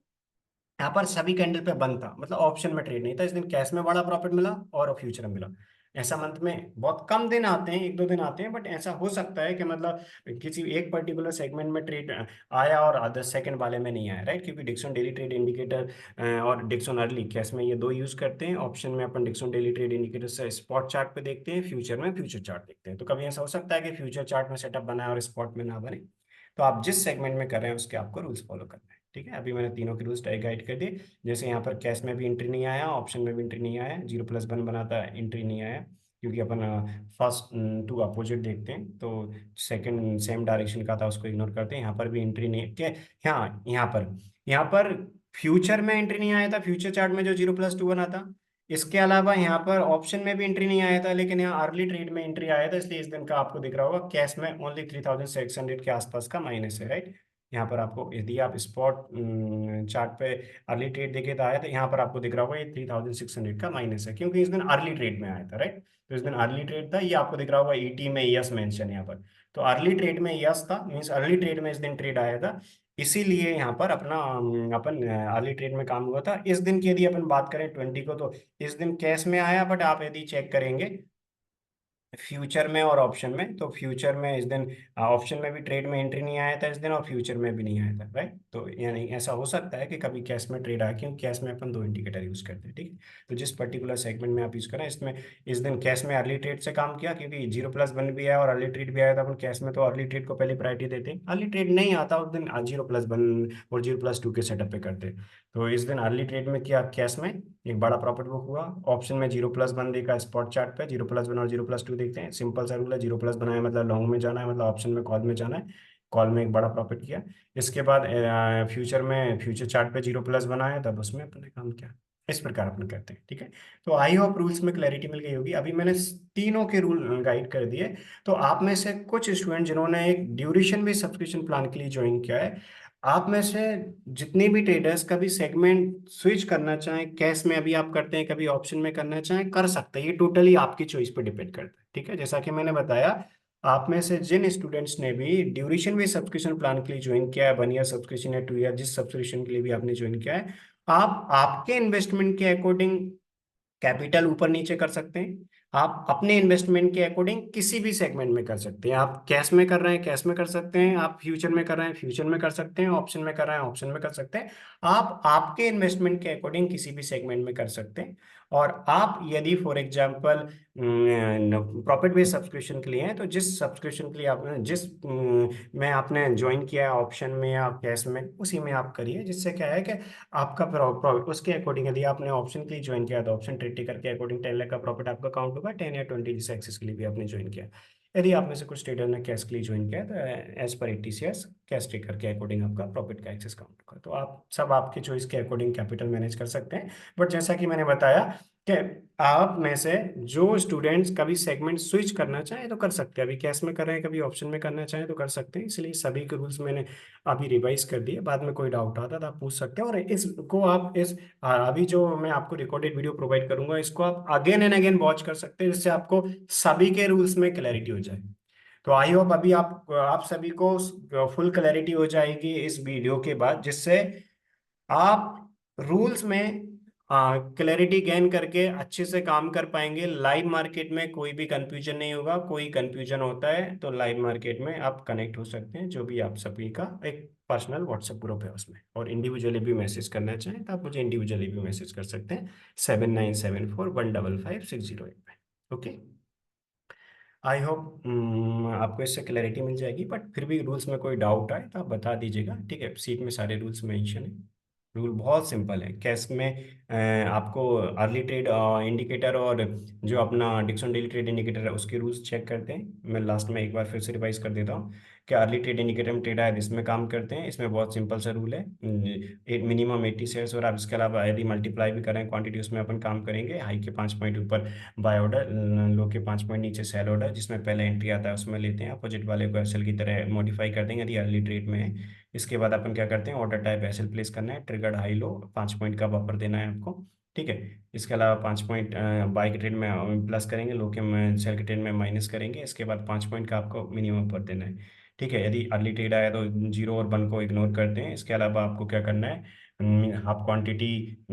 यहाँ पर सभी कैंडल पे बंद था, मतलब ऑप्शन में ट्रेड नहीं था। इस दिन कैश में बड़ा प्रॉफिट मिला और फ्यूचर में मिला। ऐसा मंथ में बहुत कम दिन आते हैं, 1-2 दिन आते हैं, बट ऐसा हो सकता है कि मतलब किसी एक पर्टिकुलर सेगमेंट में ट्रेड आया और अदर सेकंड वाले में नहीं आया, राइट। क्योंकि डिक्सन डेली ट्रेड इंडिकेटर और डिक्सन अर्ली कैश में ये दो यूज करते हैं। ऑप्शन में अपन डिक्सन डेली ट्रेड इंडिकेटर से स्पॉट चार्ट पे देखते हैं, फ्यूचर में फ्यूचर चार्ट देखते हैं। तो कभी ऐसा हो सकता है कि फ्यूचर चार्ट में सेटअप बना है और स्पॉट में ना बने। तो आप जिस सेगमेंट में कर रहे हैं उसके आपको रूल्स फॉलो करना है, ठीक है। अभी मैंने तीनों के रूल्स गाइड कर दिए। जैसे यहाँ पर कैश में भी एंट्री नहीं आया, ऑप्शन में भी एंट्री नहीं आया, 0+1 बनाता है एंट्री नहीं आया, क्योंकि अपन फर्स्ट टू अपोजिट देखते हैं, तो सेकंड सेम डायरेक्शन का था उसको इग्नोर करते हैं। यहाँ पर भी एंट्री नहीं क्या, हाँ यहाँ पर फ्यूचर में एंट्री नहीं आया था, फ्यूचर चार्ट में जो 0+2 बना था। इसके अलावा यहाँ पर ऑप्शन में भी एंट्री नहीं आया था, लेकिन यहाँ अर्ली ट्रेड में एंट्री आया था, इसलिए इस दिन का आपको दिख रहा होगा कैश में ओनली 3600 के आसपास का माइनस है, राइट। यहाँ पर आपको यदि आप स्पॉट चार्ट पे अर्ली ट्रेड देखे तो आया था, यहाँ पर आपको दिख रहा होगा ये 3600 का माइनस है, क्योंकि इस दिन अर्ली ट्रेड में आया था, राइट। तो इस दिन अर्ली ट्रेड था, ये आपको दिख रहा होगा ईटी में यस मेंशन यहाँ पर। तो अर्ली ट्रेड में यस था, मीन्स अर्ली ट्रेड में इस दिन ट्रेड आया था, इसीलिए यहाँ पर अपना अपन अर्ली ट्रेड में काम हुआ था। इस दिन की यदि अपन बात करें 20 को, तो इस दिन कैश में आया, बट आप यदि चेक करेंगे फ्यूचर में और ऑप्शन में, तो फ्यूचर में इस दिन ऑप्शन में भी ट्रेड में एंट्री नहीं आया था इस दिन, और फ्यूचर में भी नहीं आया था, राइट। तो यानी ऐसा हो सकता है कि कभी कैश में ट्रेड आया, क्योंकि कैश में अपन दो इंडिकेटर यूज करते हैं, ठीक है। तो जिस पर्टिकुलर सेगमेंट में आप यूज करें, इसमें इस दिन कैश में अर्ली ट्रेड से काम किया, क्योंकि 0+1 भी आया और अर्ली ट्रेड भी आया था। अपन कैश में तो अर्ली ट्रेड को पहले प्रायोरिटी देते हैं, अर्ली ट्रेड नहीं आता उस दिन 0+1 और 0+2 के सेटअप पे करते हैं। तो इस दिन अर्ली ट्रेड में किया, कैश में एक बड़ा प्रॉफिट बुक हुआ। ऑप्शन में 0+1 देखा, स्पॉट चार्ट पे 0+1 और 0+2 देखते हैं, सिंपल सा रूल है, 0+ बनाया मतलब लॉन्ग में जाना है, मतलब ऑप्शन में कॉल में जाना है, कॉल में एक बड़ा प्रॉफिट किया। इसके बाद फ्यूचर में, फ्यूचर चार्ट पे 0+ बनाया, तब उसमें अपने काम किया। इस प्रकार अपन करते हैं, ठीक है। तो आई होप रूल्स में क्लैरिटी मिल गई होगी। अभी मैंने तीनों के रूल गाइड कर दिए। तो आप में से कुछ स्टूडेंट जिन्होंने एक ड्यूरेशन बेस्ड सब्सक्रिप्शन प्लान के लिए ज्वाइन किया है, आप में से जितने भी ट्रेडर्स कभी सेगमेंट स्विच करना चाहें, कैश में अभी आप करते हैं, कभी ऑप्शन में करना चाहें, कर सकते हैं। ये टोटली आपकी चॉइस पे डिपेंड करता है, ठीक है। जैसा कि मैंने बताया, आप में से जिन स्टूडेंट्स ने भी ड्यूरेशन बेस्ड सब्सक्रिप्शन प्लान के लिए ज्वाइन किया है, 1 ईयर सब्सक्रिप्शन या 2 ईयर, जिस सब्सक्रिप्शन के लिए भी आपने ज्वाइन किया है, आप आपके इन्वेस्टमेंट के अकॉर्डिंग कैपिटल ऊपर नीचे कर सकते हैं। आप अपने इन्वेस्टमेंट के अकॉर्डिंग किसी भी सेगमेंट में कर सकते हैं। आप कैश में कर रहे हैं, कैश में कर सकते हैं। आप फ्यूचर में कर रहे हैं, फ्यूचर में कर सकते हैं। ऑप्शन में कर रहे हैं, ऑप्शन में कर सकते हैं। आप आपके इन्वेस्टमेंट के अकॉर्डिंग किसी भी सेगमेंट में कर सकते हैं। और आप यदि for example profit based subscription के लिए हैं, तो जिस सब्सक्रिप्शन के लिए आपने जिस में आपने ज्वाइन किया है, ऑप्शन में या कैश में, उसी में आप करिए। जिससे क्या है कि आपका प्रॉफिट उसके अकॉर्डिंग, यदि आपने ऑप्शन के लिए ज्वाइन किया तो ऑप्शन ट्रेड टिकर के अकॉर्डिंग 10 लाख का प्रॉफिट आपका काउंट होगा, 10 या 20 जिस एक्सेस के लिए भी आपने ज्वाइन किया। यदि आप में से कुछ ट्रेडर ने कैश के लिए ज्वाइन किया, तो एज पर ATCS कैश ट्रेकर के अकॉर्डिंग आपका प्रॉफिट का एक्सेस काउंट होगा। तो आप सब आपकी चॉइस के अकॉर्डिंग कैपिटल मैनेज कर सकते हैं। बट जैसा कि मैंने बताया कि आप में से जो स्टूडेंट्स कभी सेगमेंट स्विच करना चाहें तो कर सकते हैं, अभी कैश में कर रहे हैं, कभी ऑप्शन में करना चाहें तो कर सकते हैं। इसलिए सभी के रूल्स मैंने अभी रिवाइज कर दिए। बाद में कोई डाउट आता तो आप पूछ सकते हैं। और इसको आप अभी जो मैं आपको रिकॉर्डेड वीडियो प्रोवाइड करूंगा, इसको आप अगेन एंड अगेन वॉच कर सकते हैं, जिससे आपको सभी के रूल्स में क्लैरिटी हो जाए। तो आई होप अभी आप सभी को फुल क्लैरिटी हो जाएगी इस वीडियो के बाद, जिससे आप रूल्स में क्लैरिटी गेन करके अच्छे से काम कर पाएंगे। लाइव मार्केट में कोई भी कंफ्यूजन नहीं होगा। कोई कंफ्यूजन होता है तो लाइव मार्केट में आप कनेक्ट हो सकते हैं, जो भी आप सभी का एक पर्सनल व्हाट्सएप ग्रुप है उसमें। और इंडिविजुअली भी मैसेज करना चाहें तो आप मुझे इंडिविजुअली भी मैसेज कर सकते हैं 7974155608 पे। ओके, आई होप आपको इससे क्लैरिटी मिल जाएगी। बट फिर भी रूल्स में कोई डाउट आए तो आप बता दीजिएगा, ठीक है। सीट में सारे रूल्स मेंशन है। रूल बहुत सिंपल है। कैश में आपको अर्ली ट्रेड इंडिकेटर और जो अपना डिक्सन डेली ट्रेड इंडिकेटर है उसके रूल्स चेक करते हैं। मैं लास्ट में एक बार फिर से रिवाइज कर देता हूँ कि अर्ली ट्रेड इंडिकेटर में ट्रेड आया इसमें काम करते हैं। इसमें बहुत सिंपल सा रूल है, मिनिमम 80 शेयर्स, और आप इसके अलावा यदि मल्टीप्लाई भी करें क्वांटिटी, उसमें अपन काम करेंगे। हाई के 5 पॉइंट ऊपर बाय ऑर्डर, लो के 5 पॉइंट नीचे सेल ऑर्डर, जिसमें पहले एंट्री आता है उसमें लेते हैं। अपोजिट वाले को एसएल की तरह मॉडिफाई कर देंगे यदि अर्ली ट्रेड में है। इसके बाद अपन क्या करते हैं, ऑर्डर टाइप एसएल प्लेस करना है, ट्रिगर्ड हाई लो 5 पॉइंट का बफर देना है आपको, ठीक है। इसके अलावा 5 पॉइंट बाई के ट्रेड में प्लस करेंगे, लो के सेल के ट्रेड में माइनस करेंगे। इसके बाद 5 पॉइंट का आपको मिनिमम पर देना है, ठीक है। यदि अर्ली ट्रेड आया तो 0 और 1 को इग्नोर करते हैं। इसके अलावा आपको क्या करना है, हाफ क्वांटिटी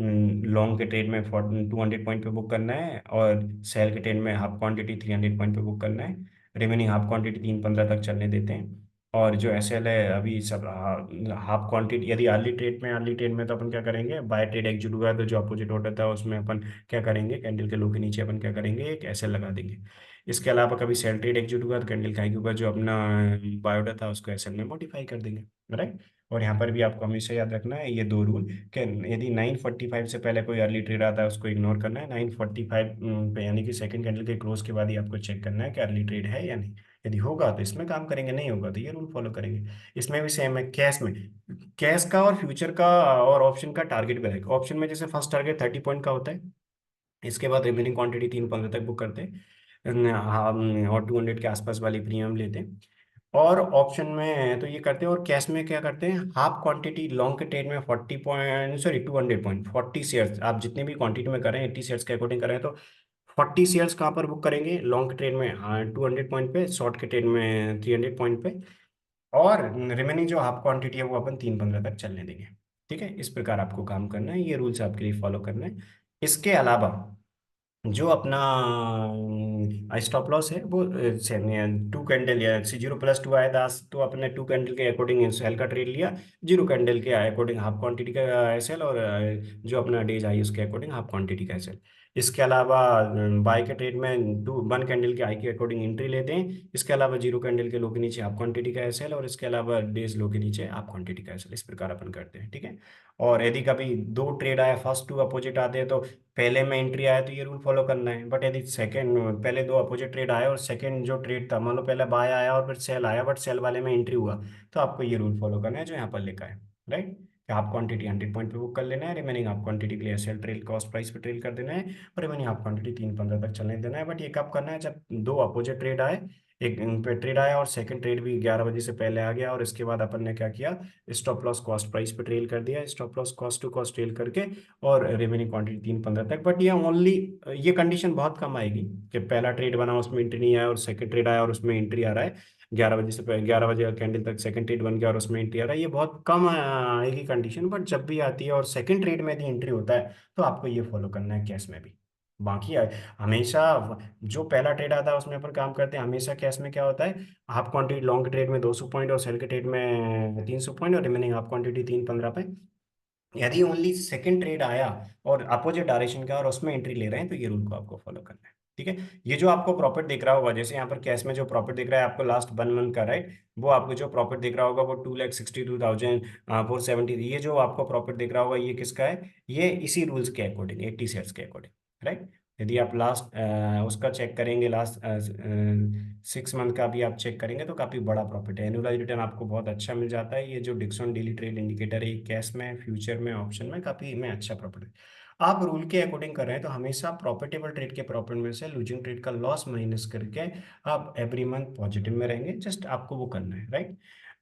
लॉन्ग के ट्रेड में 200 पॉइंट पे बुक करना है, और सेल के ट्रेड में हाफ क्वांटिटी 300 पॉइंट पे बुक करना है। रिमेनिंग हाफ क्वांटिटी 3-15 तक चलने देते हैं। और जो एसएल है अभी सब हाफ क्वांटिटी, यदि अर्ली ट्रेड में तो अपन क्या करेंगे, बाय ट्रेड एग्जीक्यूट हुआ है तो जो अपोजिट ऑर्डर था उसमें अपन क्या करेंगे, कैंडल के लो के नीचे अपन क्या करेंगे, एक एसएल लगा देंगे। इसके अलावा कभी सेल ट्रेड एग्जीक्यूट हुआ तो कैंडल खाई के ऊपर जो अपना बाय ऑर्डर था उसको एसएल में मॉडिफाई कर देंगे, राइट। और यहाँ पर भी आपको हमेशा याद रखना है ये दो रूल, कि यदि 9:45 से पहले कोई अर्ली ट्रेड आता है उसको इग्नोर करना है। 9:45 पे यानी कि सेकंड कैंडल के क्लोज के बाद ही आपको चेक करना है कि अर्ली ट्रेड है या नहीं। यदि होगा तो इसमें काम करेंगे, नहीं होगा तो ये रूल फॉलो करेंगे। इसमें भी सेम है, कैश में, कैश का और फ्यूचर का और ऑप्शन का टारगेट भी रहेगा। ऑप्शन में जैसे फर्स्ट टारगेट 30 पॉइंट का होता है, इसके बाद रिमेनिंग क्वांटिटी 3-15 तक बुक करते हैं, और 200 के आसपास वाली प्रीमियम लेते हैं। और ऑप्शन में तो ये करते हैं, और कैश में क्या करते हैं, हाफ क्वांटिटी लॉन्ग के ट्रेड में 40 पॉइंट, सॉरी 200 पॉइंट, 40 शेयर्स आप जितने भी क्वांटिटी में करें, 80 शेयर्स के अकॉर्डिंग करें, तो 40 शेयर्स कहाँ पर बुक करेंगे, लॉन्ग के ट्रेड में 200 पॉइंट पे, शॉर्ट के ट्रेड में 300 पॉइंट पे, और रिमेनिंग जो हाफ क्वांटिटी है वो अपन 3-15 तक चलने देंगे। ठीक है, इस प्रकार आपको काम करना है, ये रूल्स आपके लिए फॉलो करना है। इसके अलावा जो अपना स्टॉप लॉस है वो 2 कैंडल या 0+2 आया था, तो अपने 2 कैंडल के अकॉर्डिंग सेल का ट्रेड लिया, 0 कैंडल के अकॉर्डिंग हाफ क्वांटिटी का एसएल, और जो अपना डेज आई उसके अकॉर्डिंग हाफ क्वांटिटी का एसएल। इसके अलावा बाय के ट्रेड में 1 कैंडल के हाई के अकॉर्डिंग एंट्री लेते हैं, इसके अलावा 0 कैंडल के लो के नीचे हाफ क्वांटिटी का एसएल, और इसके अलावा डेज लो के नीचे हाफ क्वांटिटी का एसएल, इस प्रकार अपन करते हैं। ठीक है, और यदि कभी दो ट्रेड आया, फर्स्ट टू अपोजिट आते हैं, तो पहले में एंट्री आया तो ये रूल फॉलो करना है। बट यदि सेकंड, पहले दो अपोजिट ट्रेड आए और सेकंड जो ट्रेड था, मान लो पहले बाय आया और फिर सेल आया, बट सेल वाले में एंट्री हुआ, तो आपको ये रूल फॉलो करना है जो यहाँ पर लिखा है, राइट। हाफ क्वांटिटी 100 पॉइंट पे बुक कर लेना है, रिमेनिंग हाफ क्वांटिटी के लिए सेल ट्रेल कॉस्ट प्राइस पे ट्रेल कर देना है, और रिमेनिंग हाफ क्वांटिटी 3-15 तक चलने देना है। बट ये कब करना है, जब दो अपोजिट ट्रेड आए, एक इन पे ट्रेड आया और सेकंड ट्रेड भी 11 बजे से पहले आ गया, और इसके बाद अपन ने क्या किया, स्टॉप लॉस कॉस्ट प्राइस पे ट्रेल कर दिया, stop loss cost to cost trail करके, और रिमेनिंग क्वांटिटी 3-15 तक। बट ये ओनली, ये कंडीशन बहुत कम आएगी कि पहला ट्रेड बना उसमें एंट्री नहीं आया, और सेकंड ट्रेड आया और उसमें एंट्री आ रहा है 11 बजे से पहले, 11 बजे का कैंडल तक सेकंड ट्रेड बन गया और उसमें एंट्री आ रहा है, ये बहुत कम आएगी कंडीशन। बट जब भी आती है और सेकंड ट्रेड में यदि एंट्री होता है, तो आपको ये फॉलो करना है कैश में भी। बाकी हमेशा जो पहला ट्रेड आता है उसमें अपन काम करते हैं, हमेशा कैश में क्या होता है, हाफ क्वांटिटी लॉन्ग ट्रेड में 200 पॉइंट, और सेल के ट्रेड में 300 पॉइंट, और रिमेनिंग हाफ क्वांटिटी 3-15 पे। यदि ओनली सेकंड ट्रेड आया और अपोजिट डायरेक्शन का और उसमें एंट्री ले रहे हैं, तो ये रूल को आपको फॉलो करना है। ठीक है, ये जो आपको प्रॉफिट दिख रहा होगा, जैसे यहाँ पर कैश में जो प्रॉफिट दिख रहा है आपको लास्ट 1 मंथ का, राइट, वो आपको जो प्रॉफिट दिख रहा होगा वो 2,62,470, ये जो आपको प्रॉफिट दिख रहा होगा ये किसका है, ये इसी रूल्स के अकॉर्डिंग, 80 शेयर्स के अकॉर्डिंग, राइट। यदि आप लास्ट उसका चेक करेंगे, लास्ट 6 मंथ का भी आप चेक करेंगे, तो काफ़ी बड़ा प्रॉफिट है, एनुअलाइज रिटर्न आपको बहुत अच्छा मिल जाता है। ये जो डिक्सन डेली ट्रेड इंडिकेटर है, कैश में, फ्यूचर में, ऑप्शन में काफ़ी में अच्छा प्रॉफिट है। आप रूल के अकॉर्डिंग कर रहे हैं तो हमेशा प्रॉफिटेबल ट्रेड के प्रॉफिट में से लूजिंग ट्रेड का लॉस माइनस करके आप एवरी मंथ पॉजिटिव में रहेंगे, जस्ट आपको वो करना है, राइट।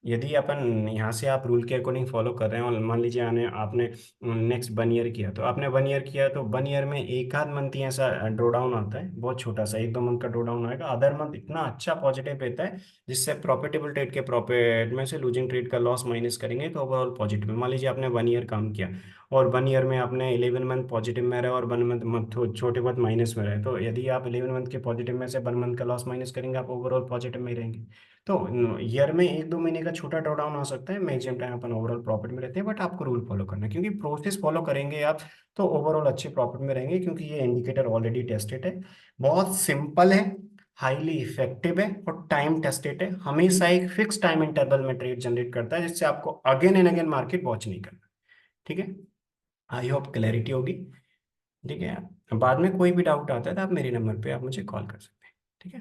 यदि अपन यहाँ से आप रूल के अकॉर्डिंग फॉलो कर रहे हैं, और मान लीजिए आने आपने नेक्स्ट 1 ईयर किया, तो आपने 1 ईयर किया तो 1 ईयर में एक आध मंथ ही ऐसा ड्रॉ डाउन आता है, बहुत छोटा सा 1-2 मंथ का ड्रॉ डाउन आएगा, अदर मंथ इतना अच्छा पॉजिटिव रहता है, जिससे प्रॉफिटेबल ट्रेड के प्रॉफिट में से लूजिंग ट्रेड का लॉस माइनस करेंगे तो ओवरऑल पॉजिटिव है। मान लीजिए आपने 1 ईयर काम किया, और 1 ईयर में आपने 11 मंथ पॉजिटिव में रहे और 1 मंथ छोटे बहुत माइनस में रहे, तो यदि आप 11 मंथ के पॉजिटिव में से 1 मंथ का लॉस माइनस करेंगे, आप ओवरऑल पॉजिटिव में ही रहेंगे। तो ईयर में 1-2 महीने का छोटा ड्रॉ डाउन हो सकता है, मैक्सिमम टाइम अपन ओवरऑल प्रॉफिट में रहते हैं। बट आपको रूल फॉलो करना है, क्योंकि प्रोसेस फॉलो करेंगे आप तो ओवरऑल अच्छे प्रॉफिट में रहेंगे, क्योंकि ये इंडिकेटर ऑलरेडी टेस्टेड है, बहुत सिंपल है, हाईली इफेक्टिव है, और टाइम टेस्टेड है, हमेशा एक फिक्स टाइम इंटरवल में ट्रेड जनरेट करता है, जिससे आपको again and again market watch नहीं करना। ठीक है, आई होप क्लैरिटी होगी। ठीक है, बाद में कोई भी डाउट आता है तो आप मेरे नंबर पे आप मुझे कॉल कर सकते हैं। ठीक है।